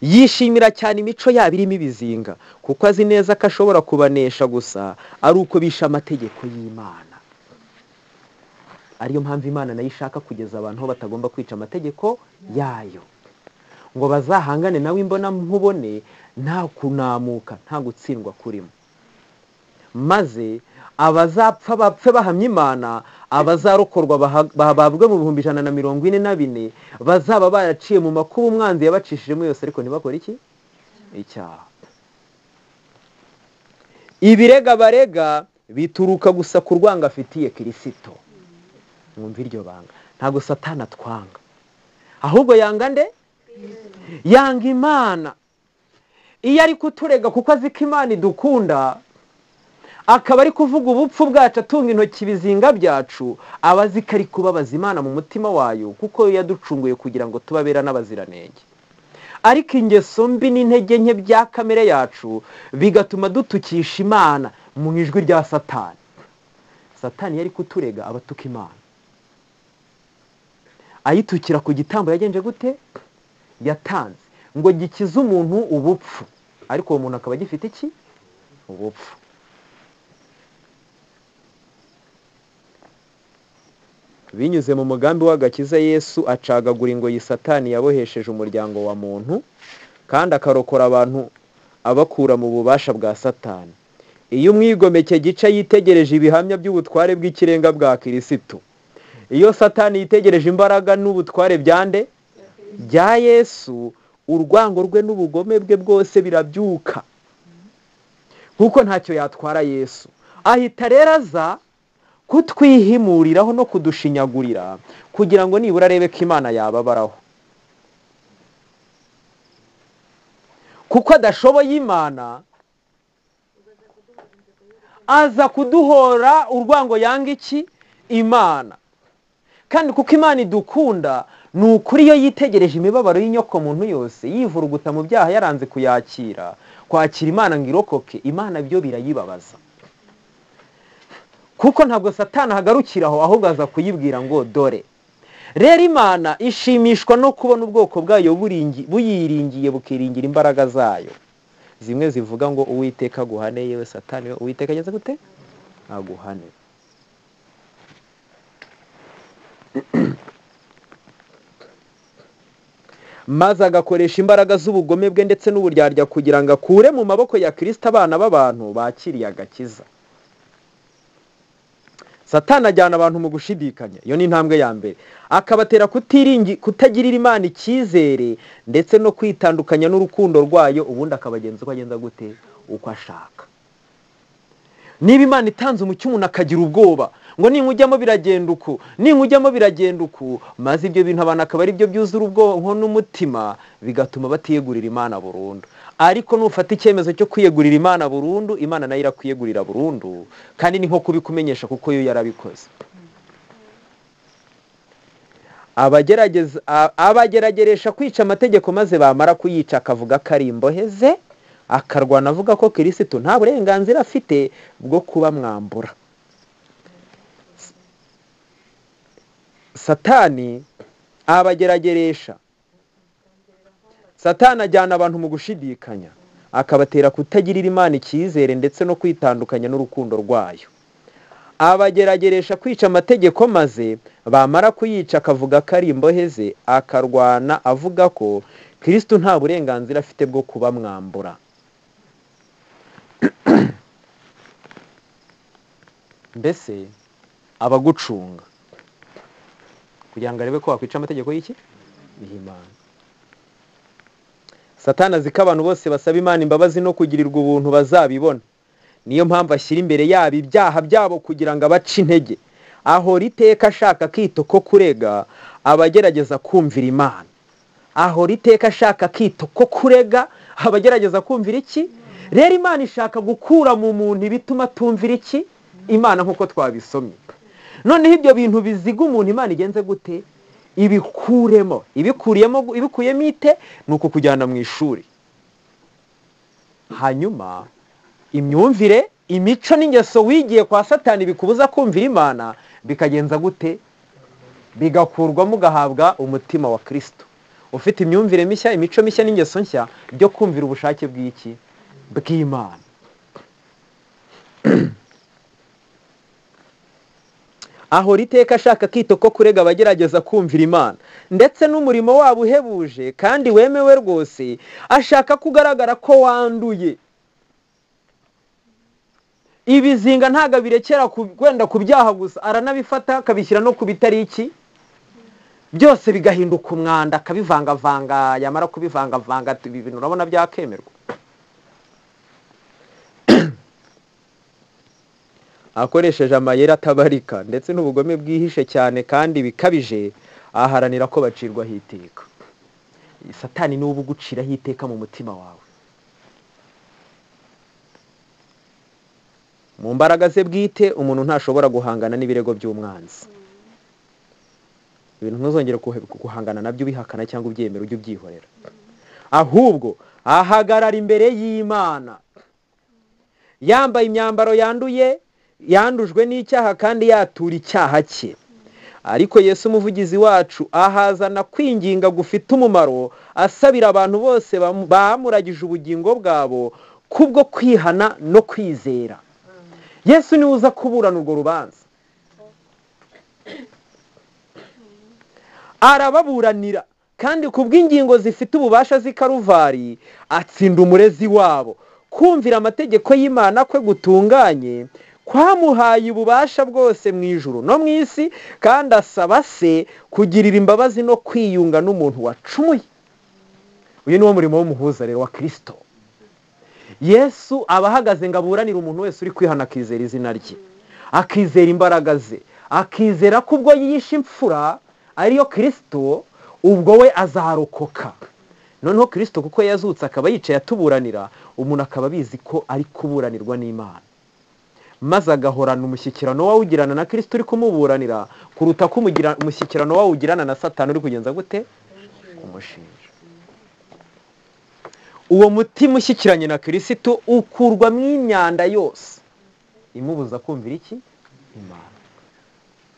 Yishimira cyane imico yabo irimo ibizinga, kuko azi neza ko ashobora kubanesha gusa ari uko bisha amategeko y'Imana. Ariyo mpamvu Imana nayo ishaka kugeza abantu aho batagomba kwica amategeko yayo, ngo bazahangane nawe imbona nkubone, nta kunamuka, nta gutsindwa kurimo, maze abazapfa bapfe bahamya Imana, abazarokorwa bababwe mu 144 bazaba baraciye mu makuba umwanzi yabacishijemo yose, ariko ntibakora iki icyaha. Ibirega barega bituruka gusa ku rwanga afitiye Kristo. Mwumva iryo banga, ntago Satani atwanga, ahubwo yanga nde yanga Imana. Iyo ari kuturega kuko azi ko Imana idukunda, akaba ari kuvuga ubupfu bwacu atunga intoki ibizinga byacu, aba azi ko ari kubabaza Imana mu mutima wayo, kuko yaducunguye kugira ngo tubabera n'abaziranenge. Ariko ingeso mbi n'intege nke bya kamere yacu bigatuma dutukisha Imana mu ijwi rya Satani. Satani yari kuturega abatuka Imana, ayitukira ku gitambo yagenje gute? Yatanze ngo gikize umuntu ubupfu, ariko uwo muntu akaba gifite iki? Ubupfu. Binyuze mu mugambi w'agakiza, Yesu acagagura ingoyi Satani yabohesheje umuryango wa muntu, kandi akarokora abantu abakura mu bubasha bwa Satani. Iyo umwigomeke gica yitegereje ibihamya by'ubutware bw'ikirenga bwa Kristo, iyo Satani yitegereje imbaraga n'ubutware byande bya Yesu, urwango rwe n'ubugome bwe bwose birabyuka, kuko ntacyo yatwara Yesu. Ahita rero aza kutwihimuriraho no kudushinyagurira, kugira ngo nibura arebe ko Imana yababaraho. Kuko adashoboye Imana, aza kuduhora urwango yanga iki? Imana. Kandi kuko Imana idukunda, ni ukuri iyo yitegereje imibabaro y'inyoko muntu yose yivuruguta mu byaha yaranze kuyakira, kwakira Imana ngo irokoke, Imana byo birayibabaza. Kuko ntabwo Satani ahagarukiraho, ahubwo aza kuyibwira ngo dore. Rero Imana ishimishwa no kubona ubwoko bwayo buyiringiye bukiringira imbaraga zayo. Zimwe zivuga ngo Uwiteka aguhane, yewe Satani we Uwiteka ageze gute? Aguhane. Maze agakoresha imbaraga z'ubugome bwe ndetse n'uburyarya kugira ngo akure mu maboko ya Kristo abana b'abantu bakiriye agakiza. Satani ajyana abantu mu gushidikanya, iyo ni intambwe ya mbere. Akabatera kutagirira Imana icyizere ndetse no kwitandukanya n'urukundo rwayo, ubundi akabagenza uko agenda gute? Uko ashaka. Niba Imana itanze umucyo umuntu akagira ubwoba ngo ninkujyamo biragenda uku, ninkujyamo biragenda uku, maze ibyo bintu abantu akaba ari byo byuzura ubwonko n'umutima, bigatuma batiyegurira Imana burundu. Ariko nufata icyemezo cyo kwiyegurira Imana burundu, Imana nayo irakwiyegurira burundu, kandi ni nko kubikumenyesha kuko yo yarabikoze. Abagerageresha kwica amategeko, maze bamara kuyica akavuga ko ari imboheze, akarwana avuga ko Kristo nta burenganzira afite bwo kuba mwambura. Satani abagerageresha. Satani ajyana abantu mu gushidikanya, akabatera kutagirira Imana icyizere ndetse no kwitandukanya n'urukundo rwayo. Abagerageresha kwica amategeko, maze bamara kuyica akavuga ko ari imboheze, akarwana avuga ko Kristo nta burenganzira afite bwo kuba mwambura. Mbese abagucunga kugira ngo arebe ko wakwica amategeko y'iki? Y'Imana. Satani azi ko abantu bose basaba Imana imbabazi no kugirirwa ubuntu bazabibona. Niyo mpamvu ashyira imbere yabo ibyaha byabo kugira ngo abace intege. Ahora iteka ashaka kito ko kurega abagerageza kumvira Imana. Ahora iteka ashaka kito ko kurega abagerageza kumvira iki? Rero Imana ishaka gukura mu muntu ibituma tumvira iki? Imana, nk'uko twabisomye. Noneho ibyo bintu biziga umuntu Imana igenze gute? Ibikuyemo ite? Nuko kujyana mu ishuri. Hanyuma imyumvire, imico n'ingeso wigiye kwa Satani bikubuza kumvira Imana bikagenza gute? Bigakurwamo ugahabwa umutima wa Kristo, ufite imyumvire mishya, imico mishya n'ingeso nshya byo kumvira ubushake bw'iki? Bw'Imana. Ahora iteka ashaka kito ko kurega abagerageza kumvira Imana, ndetse n'umurimo wabo uhebuje kandi wemewe rwose ashaka kugaragara ko wanduye. Ibizinga ntago birekera kwenda ku byaha gusa, aranabifata akabishyira no ku bitari iki, byose bigahinduka umwanda, akabivangavanga. Yamara kubivangavanga, ibi bintu urabona byakemerwa. Akoresheje amayeri atabarika ndetse n'ubugome bwihishe cyane kandi bikabije, aharanira ko bacirwaho iteka. Satani niwe ubuguciraho iteka mu mutima wawe. Mu mbaraga ze bwite umuntu ntashobora guhangana n'ibirego by'umwanzi. Ibintu ntuzongere guhangana nabyo ubihakana cyangwa ubyemera, ujye ubyihorera. Ahubwo ahagarara imbere y'Imana yambaye imyambaro yanduye, yandujwe n'icyaha kandi yatura icyaha cye. Ariko Yesu umuvugizi wacu ahazana kwinginga gufite umumaro, asabira abantu bose bamuragije ubugingo bwabo kubwo kwihana no kwizera. Yesu niwe uza kuburana urwo rubanza. Arababuranira kandi kubw'ingingo zifite ububasha z'ikaruvari atsinda umurezi wabo. Kumvira amategeko y'Imana kwe gutunganye kwamuhaye ububasha bwose mu ijuru no mu isi, kandi asaba se kugirira imbabazi no kwiyunga n'umuntu wacumuye. Uyu ni wo murimo w'umuhuza rero wa Kristo. Yesu aba ahagaze ngo aburanire umuntu wese uri kwihana akizera izina rye, akizera imbaraga ze, akizera ko ubwo yishe imfura ariyo Kristo, ubwo we azarokoka. Noneho Kristo kuko yazutse akaba yicaye atuburanira, umuntu akaba abizi ko ari kuburanirwa n'Imana, maze agahorana umushyikirano wawugirana na Kristo uri kumuburanira kuruta ko umushyikirano wawugirana na Satani uri kugenza gute kumushinja. Uwo mutima ushyikiranye na Kristo ukurwamo imyanda yose imubuza kumvira iki? Imana.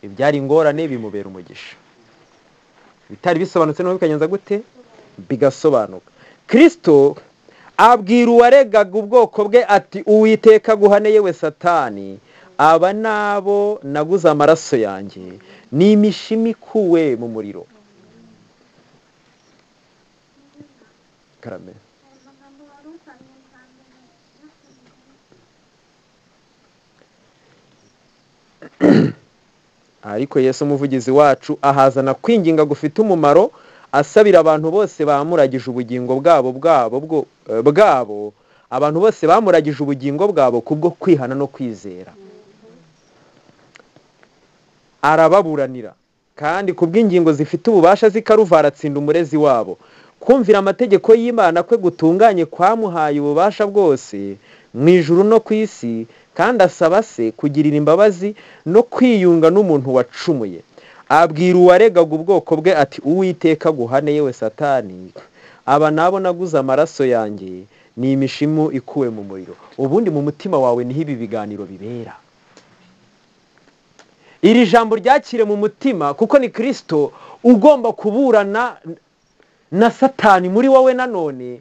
Ibyari ingorane bimubera umugisha, bitari bisobanutse no bikagenza gute bigasobanuka. Kristo abwira uwaregaga ubwoko bwe ati, Uwiteka guhane yewe Satani, aba nabo naguze amaraso yanjye, ni imishimi ikuwe mu muriro. Karame. Ariko Yesu umuvugizi wacu ahazana kwinginga gufite umumaro, asabira abantu bose bamuragije ubugingo bwabo, abantu bose bamuragije ubugingo bwabo kubwo kwihana no kwizera. Arababuranira kandi kubw'ingingo zifite ububasha z'ikaruvari atsinda umurezi wabo. Kumvira amategeko y'Imana kwe gutunganye kwamuhaye ububasha bwose mu ijuru no ku isi, kandi asaba se kugirira imbabazi no kwiyunga n'umuntu wacumuye. Abwira uwaregaga ubwoko bwe ati, Uwiteka guhane yewe Satani, aba nabo naguze amaraso yanjye, ni imishimu ikuwe mu muriro. Ubundi mu mutima wawe niho ibi biganiro bibera. Iri jambo ryakire mu mutima, kuko ni Kristo ugomba kuburana na Satani muri wowe nanone,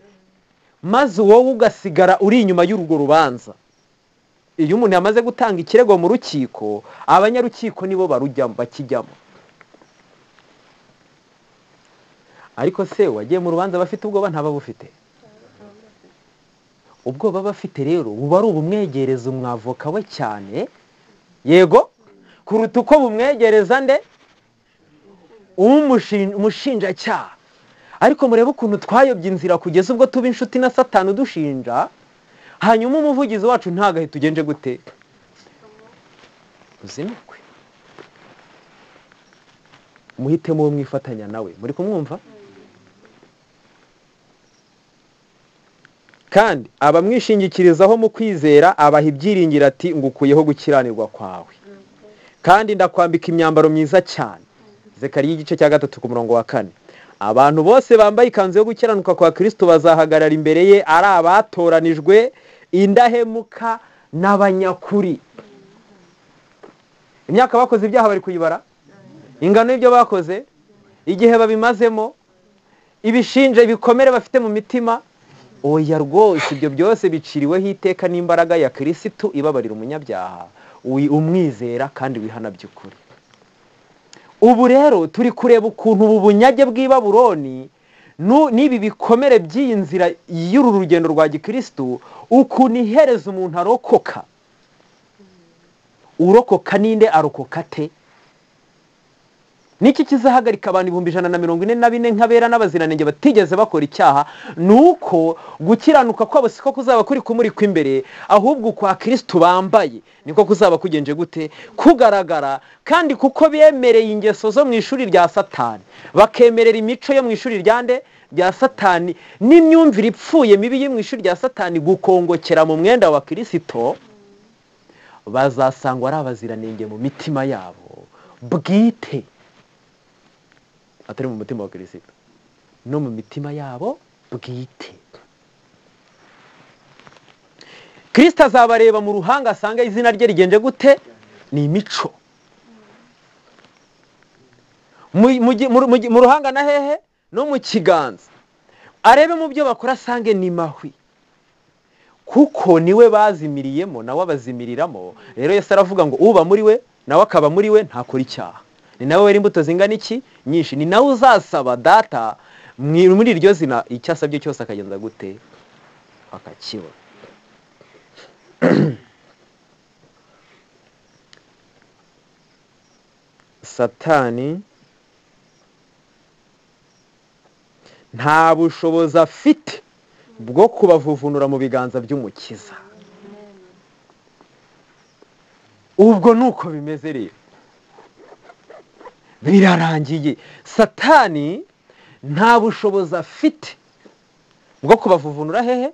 maze wowe ugasigara uri inyuma y'urwo rubanza. Iyo umuntu yamaze gutanga ikirego mu rukiko, abanyarukiko nibo bakijyamo. Ariko se wagiye mu rubanza bafite ubwoba ntaba bufite? Ubwoba bafite rero buba ari ubumwegereza umwavoka we cyane, yego, kuruta uko bumwegereza nde umushinjacyaha. Ariko murebe ukuntu twayobye inzira kugeza ubwo tuba inshuti na Satani udushinja, hanyuma umuvugizi wacu ntagahita ugenje gute uzinukwe. Muhitemo uwo mwifatanya nawe. Muri kumwumva? Kandi abamwishingikirizaho mu kwizera abaha ibyiringiro ati, ngukuyeho gukiranirwa kwawe, kandi ndakwambika imyambaro myiza cyane. Zekariya igice cya 3:4. Abantu bose bambaye ikanzu yo gukiranuka kwa Kristo bazahagarara imbere ye ari abatoranijwe, indahemuka n'abanyakuri. Imyaka bakoze ibyaha bari kuyibara, ingano y'ibyo bakoze, igihe babimazemo, ibishinje ibikomere bafite mu mitima. Oya rwose, ibyo byose biciriweho iteka n'imbaraga ya Kristo ibabarira umunyabyaha umwizera kandi wihana by'ukuri. Ubu rero turi kureba ukuntu ubu bunyage bw'i Babuloni n'ibi bikomere by'iyi nzira y'uru rugendo rwa gikristo, ukuntu ihereza umuntu arokoka. Urokoka ninde? Arokoka te? niki kizahagarika abantu 144 nk'abera n'abaziranenge batigeze bakora icyaha? Nuko gukiranuka kwabo siko kuzaba kuri kumurikwa imbere, ahubwo kwa Kristo bambaye niko kuzaba kugenje gute? Kugaragara. Kandi kuko bemereye ingeso zo mu ishuri rya Satani, bakemerera imico yo mu ishuri rya Satani, n'imyumvire ipfuye mibi yo mu ishuri rya Satani gukongokera mu mwenda wa Kristo, bazasangwa ari abaziranenge mu mitima yabo bwite, atari mu mutima wa Kristo, no mu mitima yabo bwite. Kristo azabareba mu ruhanga asanga izina rye rigenje gute? Ni imico. Mu ruhanga na hehe? No mu kiganza. Arebe mu byo bakora asange ni mahwi, kuko niwe bazimiriyemo nawe abazimiriramo. Rero Yesu aravuga ngo uba muri we nawe akaba muri we ntakora icyaha. Ni nawe wera imbuto zingana iki? Nyinshi. Ni nawe uzasaba data muri iryo zina icyo asabye cyose akagenza gute? Akakibona. Satani nta bushobozi afite bwo kubavuvunura mu biganza by'Umukiza. Ubwo nuko bimeze rero, birarangiye. Satani nta bushobozi afite bwo kubavuvunura hehe?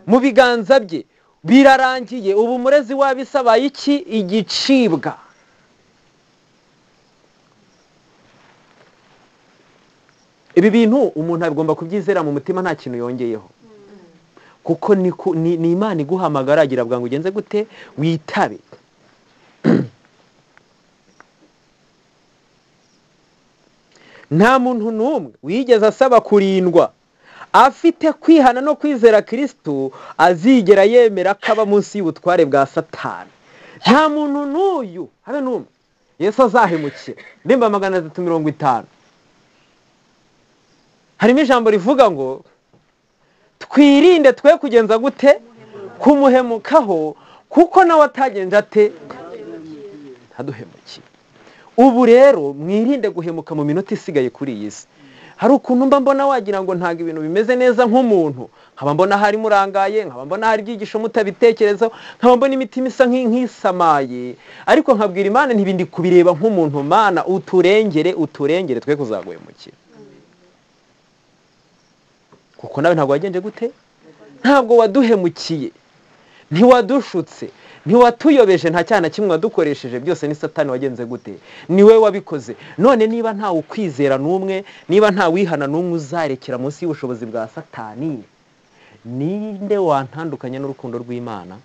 Mu biganza bye. Birarangiye. Ubu murezi wabisabaye iki? Igicibwa. Ibi bintu umuntu agomba kubyizera mu mutima, nta kintu yongeyeho, kuko ni Imana iguhamagara agira bwangu ugenze gute? Witabe. Nta muntu n'umwe wigeze asaba kurindwa afite kwihana no kwizera Kristo azigera yemera kaba munsi y'ubutware bwa Satani. Nta muntu n'uyu habe n'umwe Yesu azahemukira. Ndimba 350 harimo ijambo rivuga ngo twirinde twe kugenza gute? Kumuhemukaho, kuko nawe atagenje ate? Ntaduhemukiye. Ubu rero mwirinde guhemuka mu minota isigaye kuri iyi si. Hari ukuntu mba mbona wagira ngo ntago ibintu bimeze neza nk'umuntu, nkaba mbona hari murangaye, nkaba mbona hari byigisho mutabitekerezo, nkaba mbona imitima isa nk'isamaye, ariko nkabwira Imana ntibindi kubireba nk'umuntu. Mana uturengere twe kuzaguhemukira, kuko nawe ntabwo wagenje gute? Ntabwo waduhemukiye, ntiwadushutse, ntiwatuyobeje, nta cyana kimwe wadukoresheje, byose ni Satani wagenze gute? Niwe wabikoze. None niba nta ukwizera n'umwe, niba nta wihana n'umwe uzarekera munsi y'ubushobozi bwa Satani, ninde wantandukanya n'urukundo rw'Imana?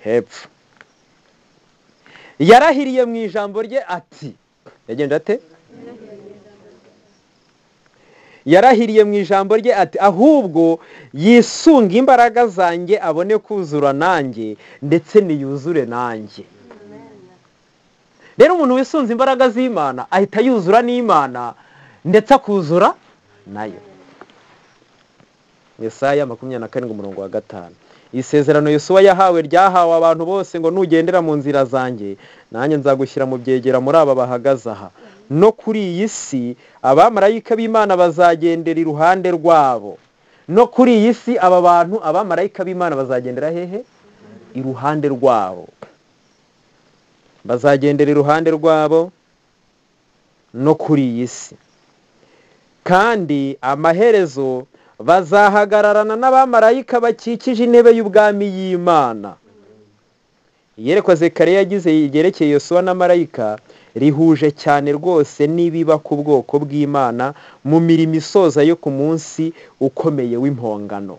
Hepfo yarahiriye mu ijambo rye ati, yagenda ate? Yarahiriye mu ijambo rye ati, ahubwo yisunga imbaraga zanjye abone kuzura nanjye, ndetse niyuzure nanjye. Rero umuntu wisunze imbaraga z'Imana ahita yuzura n'Imana ndetse akuzura nayo. Yesaya 27:5. Isezerano Yosuwa yahawe ryahawe abantu bose ngo nugendera mu nzira zanjye, nanjye nzagushyira mu byegera muri aba bahagaze aha. No kuri iyi si abamarayika b'Imana bazagendera iruhande rwabo. No kuri iyi si aba bantu abamarayika b'Imana bazagendera hehe? Iruhande rwabo. Bazagendera iruhande rwabo no kuri iyi si. Kandi amaherezo bazahagararana n'abamarayika bakikije intebe y'ubwami y'Imana. Iyerekwa Zekariya yagize yerekeye Yosuwa na marayika rihuje cyane rwose nibiba ku bwoko bw'Imana mu mirimo isoza yo ku munsi ukomeye w'impongano.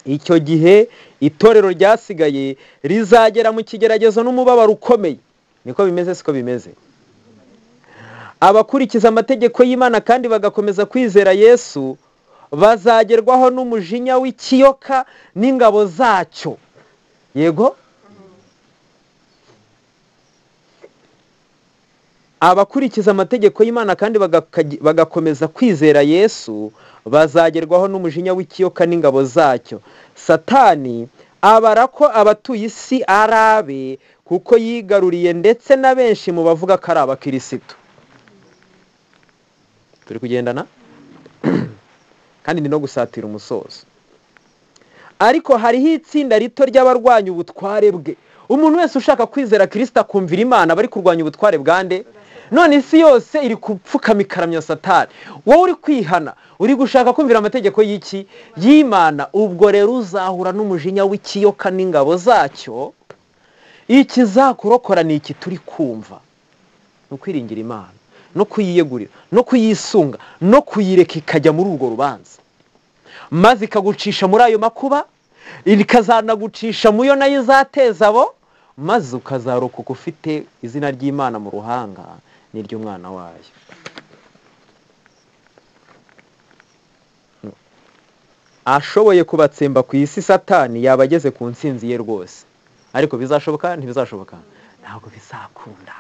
Icyo gihe itorero ryasigaye rizagera mu kigeragezo n'umubabaro ukomeye. Niko bimeze, siko bimeze? Abakurikiza amategeko y'Imana kandi bagakomeza kwizera Yesu bazagerwaho n'umujinya w'ikiyoka n'ingabo zacyo. Yego? Abakurikiza amategeko y'Imana kandi bagakomeza kwizera Yesu bazagerwaho n'umujinya w'ikiyoka n'ingabo zacyo. Satani abara ko abatuye isi ari abe kuko yigaruriye ndetse na benshi mu bavuga ko ari abakirisitu. Turi kugendana kandi ni no gusatira umusozo. Ariko hariho itsinda rito ry'abarwanya ubutware bwe. Umuntu wese ushaka kwizera Kristo akumvira Imana bari kurwanya ubutware bwande, none isi yose iri kupfukama ikaramya Satani. Wowe uri kwihana, uri gushaka kumvira amategeko y'iki y'Imana, ubwo rero uzahura n'umujinya w'ikiyoka n'ingabo zacyo. Ikizakurokora ni iki turi kumva, no kwiringira Imana, no kuyiyegurira, no kuyisunga, no kuyireka ikajya muri urwo rubanza, maze ikagucisha muri ayo makuba, ikazanagucisha muyo nayo izateza abo, maze ukazarokoka ufite izina ry'Imana mu ruhanga n'iry'umwana wayo. Ashoboye kubatsemba ku isi, Satani yaba ageze ku ntsinzi ye rwose. Ariko bizashoboka ntibizashoboka? Ntabwo bizakunda.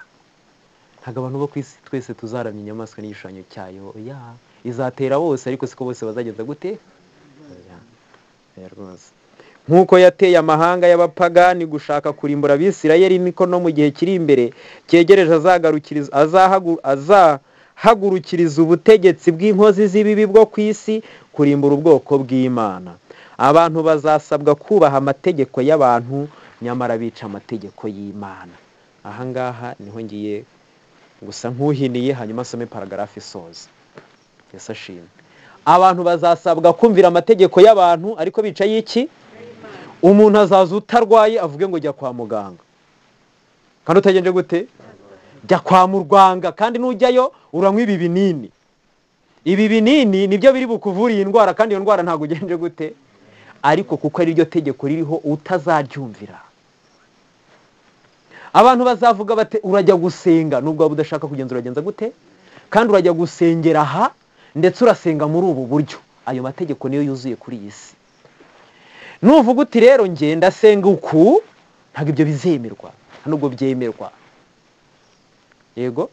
Ntabwo abantu bo ku isi twese tuzaramya inyamaswa n'igishushanyo cyayo. Izatera bose, ariko siko bose bazageza gute? Rwose nk'uko yateye amahanga y'abapagani gushaka kurimbura Abisirayeli, niko no mu gihe kiri imbere cyegereje azahagurukiriza ubutegetsi bw'inkozi z'ibibi bwo ku isi kurimbura ubwoko bw'Imana. Abantu bazasabwa kubaha amategeko y'abantu, nyamara bica amategeko y'Imana. Ahangaha niho ngiye gusa nk'uhiniye, hanyuma asome paragarafu isoza. Yesu ashimwe. Abantu bazasabwa kumvira amategeko y'abantu, ariko bica y'iki? Umuntu azaza utarwaye avuge ngo jya kwa muganga, kandi utagenje gute? Jya kwa muganga, kandi nujyayo uranywa ibi binini. Ibi binini nibyo biri bukuvura iyi ndwara, kandi iyo ndwara ntabwo ugenje gute? Ariko kuko ari ryo tegeko ririho utazaryumvira. Abantu bazavuga bate urajya gusenga, nubwo waba udashaka kugenza uragenza gute? Kandi urajya gusengera aha, ndetse urasenga muri ubu buryo. Ayo mategeko niyo yuzuye kuri iyi si. Nuvuga uti rero nge ndasenga uku, ntabwo ibyo bizemerwa, nubwo byemerwa. Yego,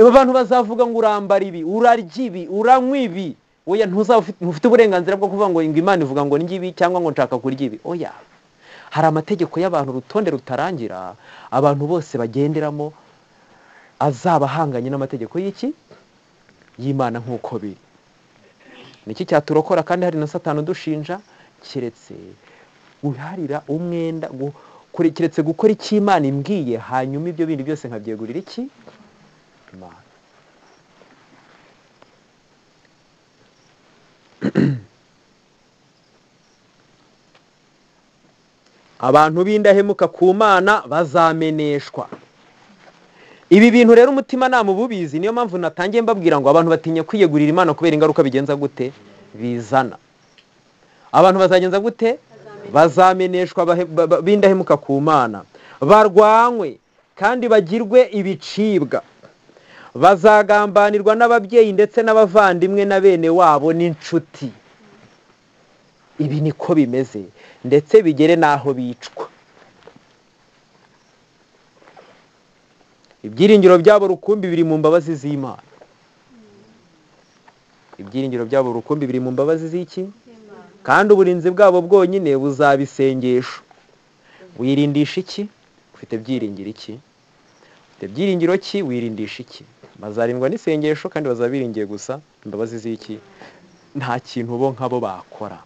abantu bazavuga ngo urambara ibi, urarya ibi, uranywa ibi. Oya, ntufite uburenganzira bwo kuvuga ngo Imana ivuga ngo ndya ibi cyangwa ngo nshaka kurya ibi. Oya, hari amategeko y'abantu, urutonde rutarangira, abantu bose bagenderamo, azaba ahanganye n'amategeko y'iki y'Imana nk'uko biri. Niki cyaturokora? kandi hari na Satani udushinja, kiretse guharira umwenda, kiretse gukora icyo Imana imbwiye, hanyuma ibyo bindi byose nkabyegurira iki Imana. Abantu b'indahemuka ku Mana bazameneshwa. Ibi bintu rero umutima nama ububizi, niyo mpamvu natangiye mbabwira ngo abantu batinya kwiyegurira Imana kubera ingaruka bigenza gute bizana. Abantu bazagenza gute? Bazameneshwa b'indahemuka ku Mana, barwanywe kandi bagirwe ibicibwa, bazagambanirwa n'ababyeyi ndetse n'abavandimwe na bene wabo n'inshuti. Ibi niko bimeze, ndetse bigere naho bicwa. Ibyiringiro byabo rukumbi biri mu mbabazi z'Imana. Ibyiringiro byabo rukumbi biri mu mbabazi z'iki? Kandi uburinzi bwabo bwonyine buzabisengesho. Wirindisha iki? Ufite byiringiro iki? Ufite byiringiro ki? Wirindisha iki? Bazarindwa n'isengesho, kandi bazabiringiye gusa imbabazi z'iki? Nta kintu bo nkabo bakora.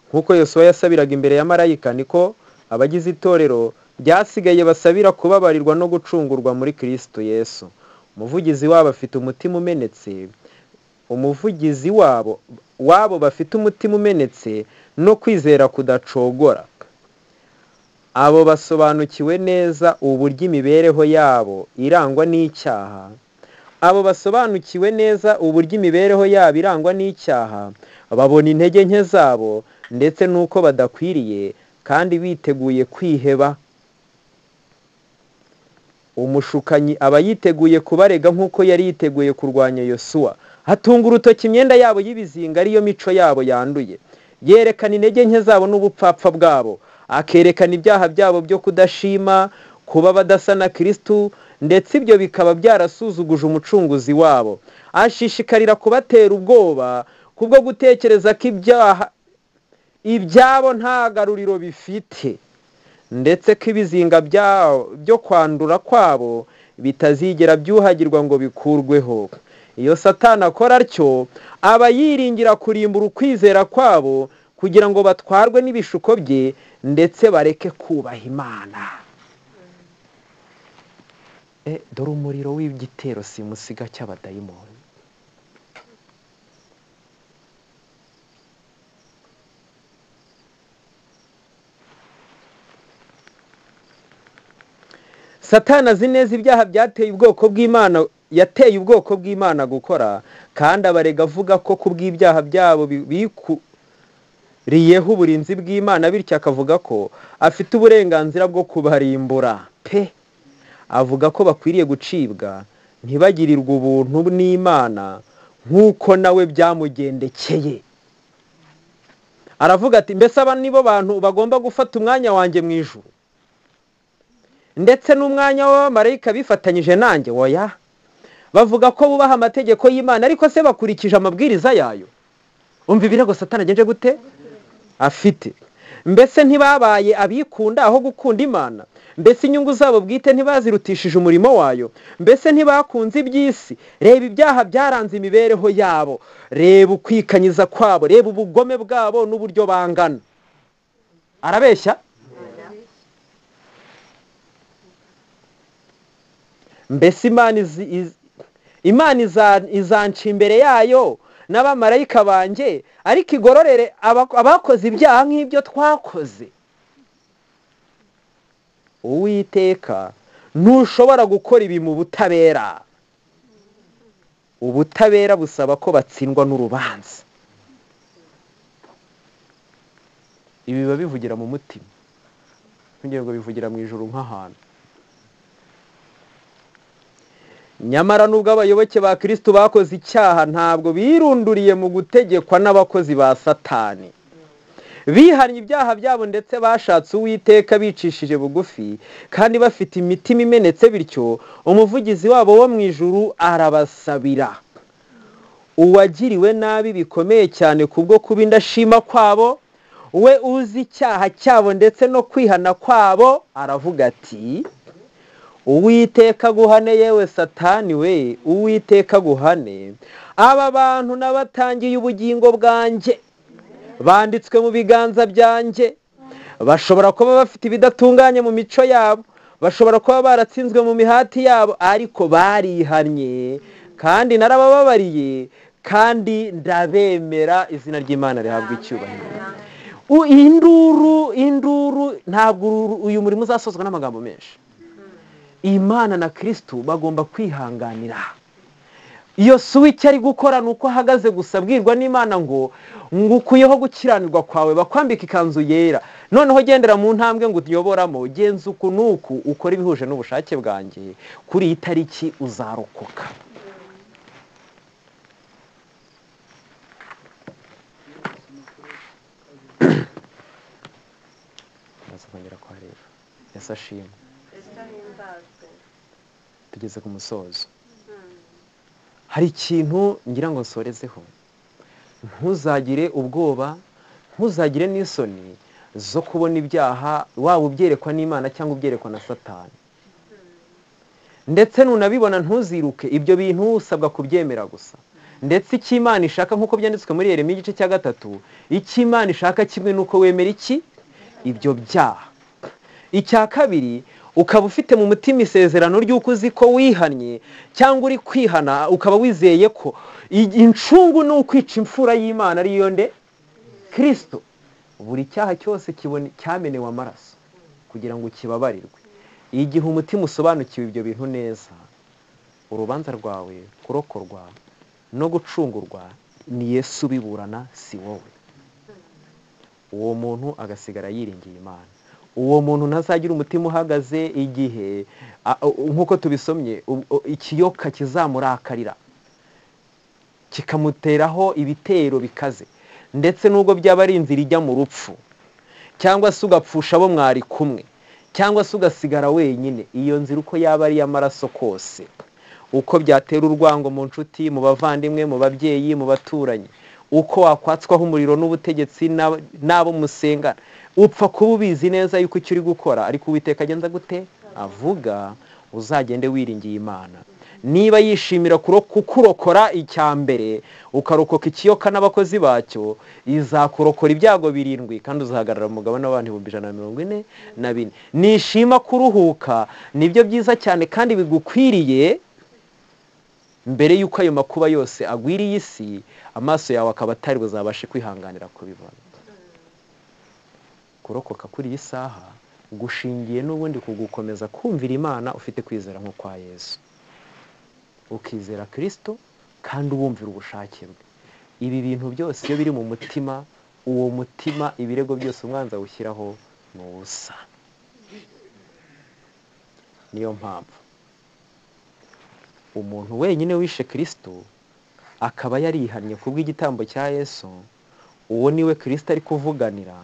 Nkuko Yosuwa yasabiraga imbere ya marayika, niko abagize itorero byasigaye basabira kubabarirwa no gucungurwa muri Kristo Yesu. Umuvugizi wabo afite umutima umenetse, umuvugizi wabo bafite umutima umenetse no kwizera kudacogora. Abo basobanukiwe neza uburyo imibereho yabo irangwa n'icyaha. Abo basobanukiwe neza uburyo imibereho yabo irangwa n'icyaha, babona intege nke zabo ndetse nuko badakwiriye, kandi biteguye kwiheba. Umushukanyi aba yiteguye kubarega nk'uko yari yiteguye kurwanya Yosuwa. Hatunga urutoki imyenda yabo y'ibizinga, ariyo mico yabo yanduye. Yerekana intege nke zabo n'ubupfapfa bwabo, akerekana ibyaha byabo byo kudashima, kuba badasa na Kristo, ndetse ibyo bikaba byarasuzuguje umucunguzi wabo. Ashishikarira kubatera ubwoba kubwo gutekereza ko ibyaha ibyabo nta garuriro bifite, ndetse ko ibizinga byo kwandura kwabo bitazigera byuhagirwa ngo bikurweho. Iyo Satani akora atyo, aba yiringira kurimbura ukwizera kwabo kugira ngo batwarwe n'ibishuko bye ndetse bareke kubaha Imana. Dore umuriro w'igitero simusiga cy'abadayimoni. Satani azi neza ibyaha byateye ubwoko bw'Imana, yateye ubwoko bw'Imana gukora, kandi abarega avuga ko kubw'ibyaha byabo bikuriyeho uburinzi bw'Imana, bityo akavuga ko afite uburenganzira bwo kubarimbura pe. Avuga ko bakwiriye gucibwa ntibagirirwe ubuntu n'Imana nk'uko nawe byamugendekeye. Aravuga ati mbese aba nibo bantu bagomba gufata umwanya wanjye mu ijuru ndetse n'umwanya w'abamarayika bifatanyije nanjye? Oya, bavuga ko bubaha amategeko y'Imana, ariko se bakurikije amabwiriza yayo? Umva ibirego Satani agenje gute afite. Mbese ntibabaye abikunda aho gukunda Imana? Mbese inyungu zabo bwite ntibazirutishije umurimo wayo? Mbese ntibakunze iby'isi? Reba ibyaha byaranze imibereho yabo, reba ukwikanyiza kwabo, reba ubugome bwabo n'uburyo bangana. Arabeshya? Mbese Imana izanca imbere yayo n'abamarayika banjye, ariko igororere abakoze ibyaha nk'ibyo twakoze? Uwiteka ntushobora gukora ibi mu butabera. Ubutabera busaba ko batsindwa n'urubanza. Ibi biba bivugira mu mutima, kugira ngo bivugira mu ijuru nk'ahantu. Nyamara nubwo abayoboke ba Kristo bakoze icyaha, ntabwo birunduriye mu gutegekwa n'abakozi ba Satani. Bihannye ibyaha byabo ndetse bashatse Uwiteka bicishije bugufi kandi bafite imitima imenetse, bityo umuvugizi wabo wo mu ijuru arabasabira. Uwagiriwe nabi bikomeye cyane kubwo kuba indashima kwabo, we uzi icyaha cyabo ndetse no kwihana kwabo, aravuga ati Uwiteka guhane yewe Satani we, Uwiteka guhane. Aba bantu nabatangiye ubugingo bwanjye, banditswe mu biganza byanjye. Bashobora kuba bafite ibidatunganye mu mico yabo, bashobora kuba baratsinzwe mu mihati yabo, ariko barihannye kandi narabababariye kandi ndabemera. Izina ry'Imana rihabwa icyubahiro. Induru ntabwo uyu murimo uzasozwa n'amagambo menshi. Imana na Kristo bagomba kwihanganira. Iyo suwi icyo ari gukora ni uko ahagaze gusa abwirwa n'Imana ngo ngukuyeho gukiranirwa kwawe, bakwambika ikanzu yera, noneho gendera mu ntambwe ngo uyoboramo, genza uku n'uku, ukora ibihuje n'ubushake bwanjye, kuri iyi tariki uzarokoka. Yasashimwe. Tugeze ku musozo. Hari ikintu ngira ngo nsorezeho. Ntuzagire ubwoba, ntuzagire n'isoni zo kubona ibyaha, waba ubyerekwa n'Imana cyangwa ubyerekwa na Satani. Ndetse nunabibona ntuziruke, ibyo bintu usabwa kubyemera gusa. Ndetse icyo Imana ishaka nk'uko byanditswe muri Yeremiya igice cya 3, icyo Imana ishaka kimwe nuko wemera iki? Ibyo byaha. Icya kabiri, ukaba ufite mu mutima isezerano ry'uko uzi ko wihannye cyangwa uri kwihana, ukaba wizeye ko incungu ni ukwica imfura y'Imana ariyo nde? Kristo. Buri cyaha cyose cyamenewe amaraso kugira ngo kibabarirwe. Igihe umutima usobanukiwe ibyo bintu neza, urubanza rwawe, kurokorwa no gucungurwa ni Yesu biburana, si wowe. Uwo muntu agasigara yiringiye Imana. Uwo muntu ntazagira umutima uhagaze igihe nk'uko tubisomye ikiyoka kizamurakarira kikamuteraho ibitero bikaze, ndetse nubwo byaba ari inzira ijya mu rupfu, cyangwa se ugapfusha abo mwari kumwe, cyangwa se ugasigara wenyine, iyo nzira uko yaba ari y'amaraso kose, uko byatera urwango mu nshuti, mu bavandimwe, mu babyeyi, mu baturanyi, uko wakwatswaho umuriro n'ubutegetsi n'abo musengana, upfa kuba ubizi neza yuko icyo uri gukora ariko Uwiteka agenza gute avuga, uzagende wiringiye Imana. Niba yishimira kukurokora icya mbere ukarokoka ikiyoka n'abakozi bacyo, izakurokora ibyago 7 kandi uzahagarara mu mugabane w'abantu 144. Nishima kuruhuka nibyo byiza cyane kandi bigukwiriye, mbere yuko ayo makuba yose agwiriye isi, amaso yawe akaba atari buzabashe kwihanganira kubibona. Kurokoka kuri iyi saha gushingiye n'ubundi kugukomeza kumvira Imana ufite kwizera nko kwa Yesu, ukizera Kristo kandi uwumvira ubushake bwe. Ibi bintu byose iyo biri mu mutima, uwo mutima ibirego byose umwanza awushyiraho ni ubusa. Niyo mpamvu umuntu wenyine wishe Kristo akaba yarihannye kubw'igitambo cya Yesu, uwo niwe Kristo ari kuvuganira,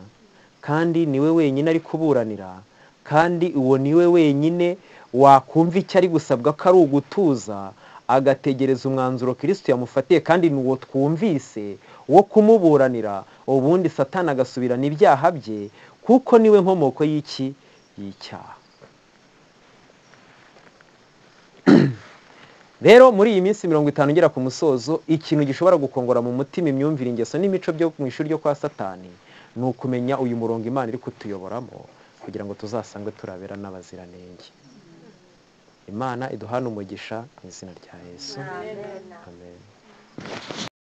kandi niwe wenyine ari kuburanira, kandi uwo niwe wenyine wakumva icyo ari gusabwa ko ari ugutuza agategereza umwanzuro Kristo yamufatiye, kandi nuwo twumvise wo kumuburanira, ubundi Satani agasubirana ibyaha bye, kuko niwe nkomoko y'icyaha. Rero muri iyi minsi 50 ngera ku musozo, ikintu gishobora gukongora mu mutima imyumvire, ingeso n'imico byo mu ishuri ryo kwa Satani ni ukumenya uyu murongo Imana iri kutuyoboramo, kugira ngo tuzasange turabera n'abaziranenge. Imana iduhana umugisha mu izina rya Yesu. Amen.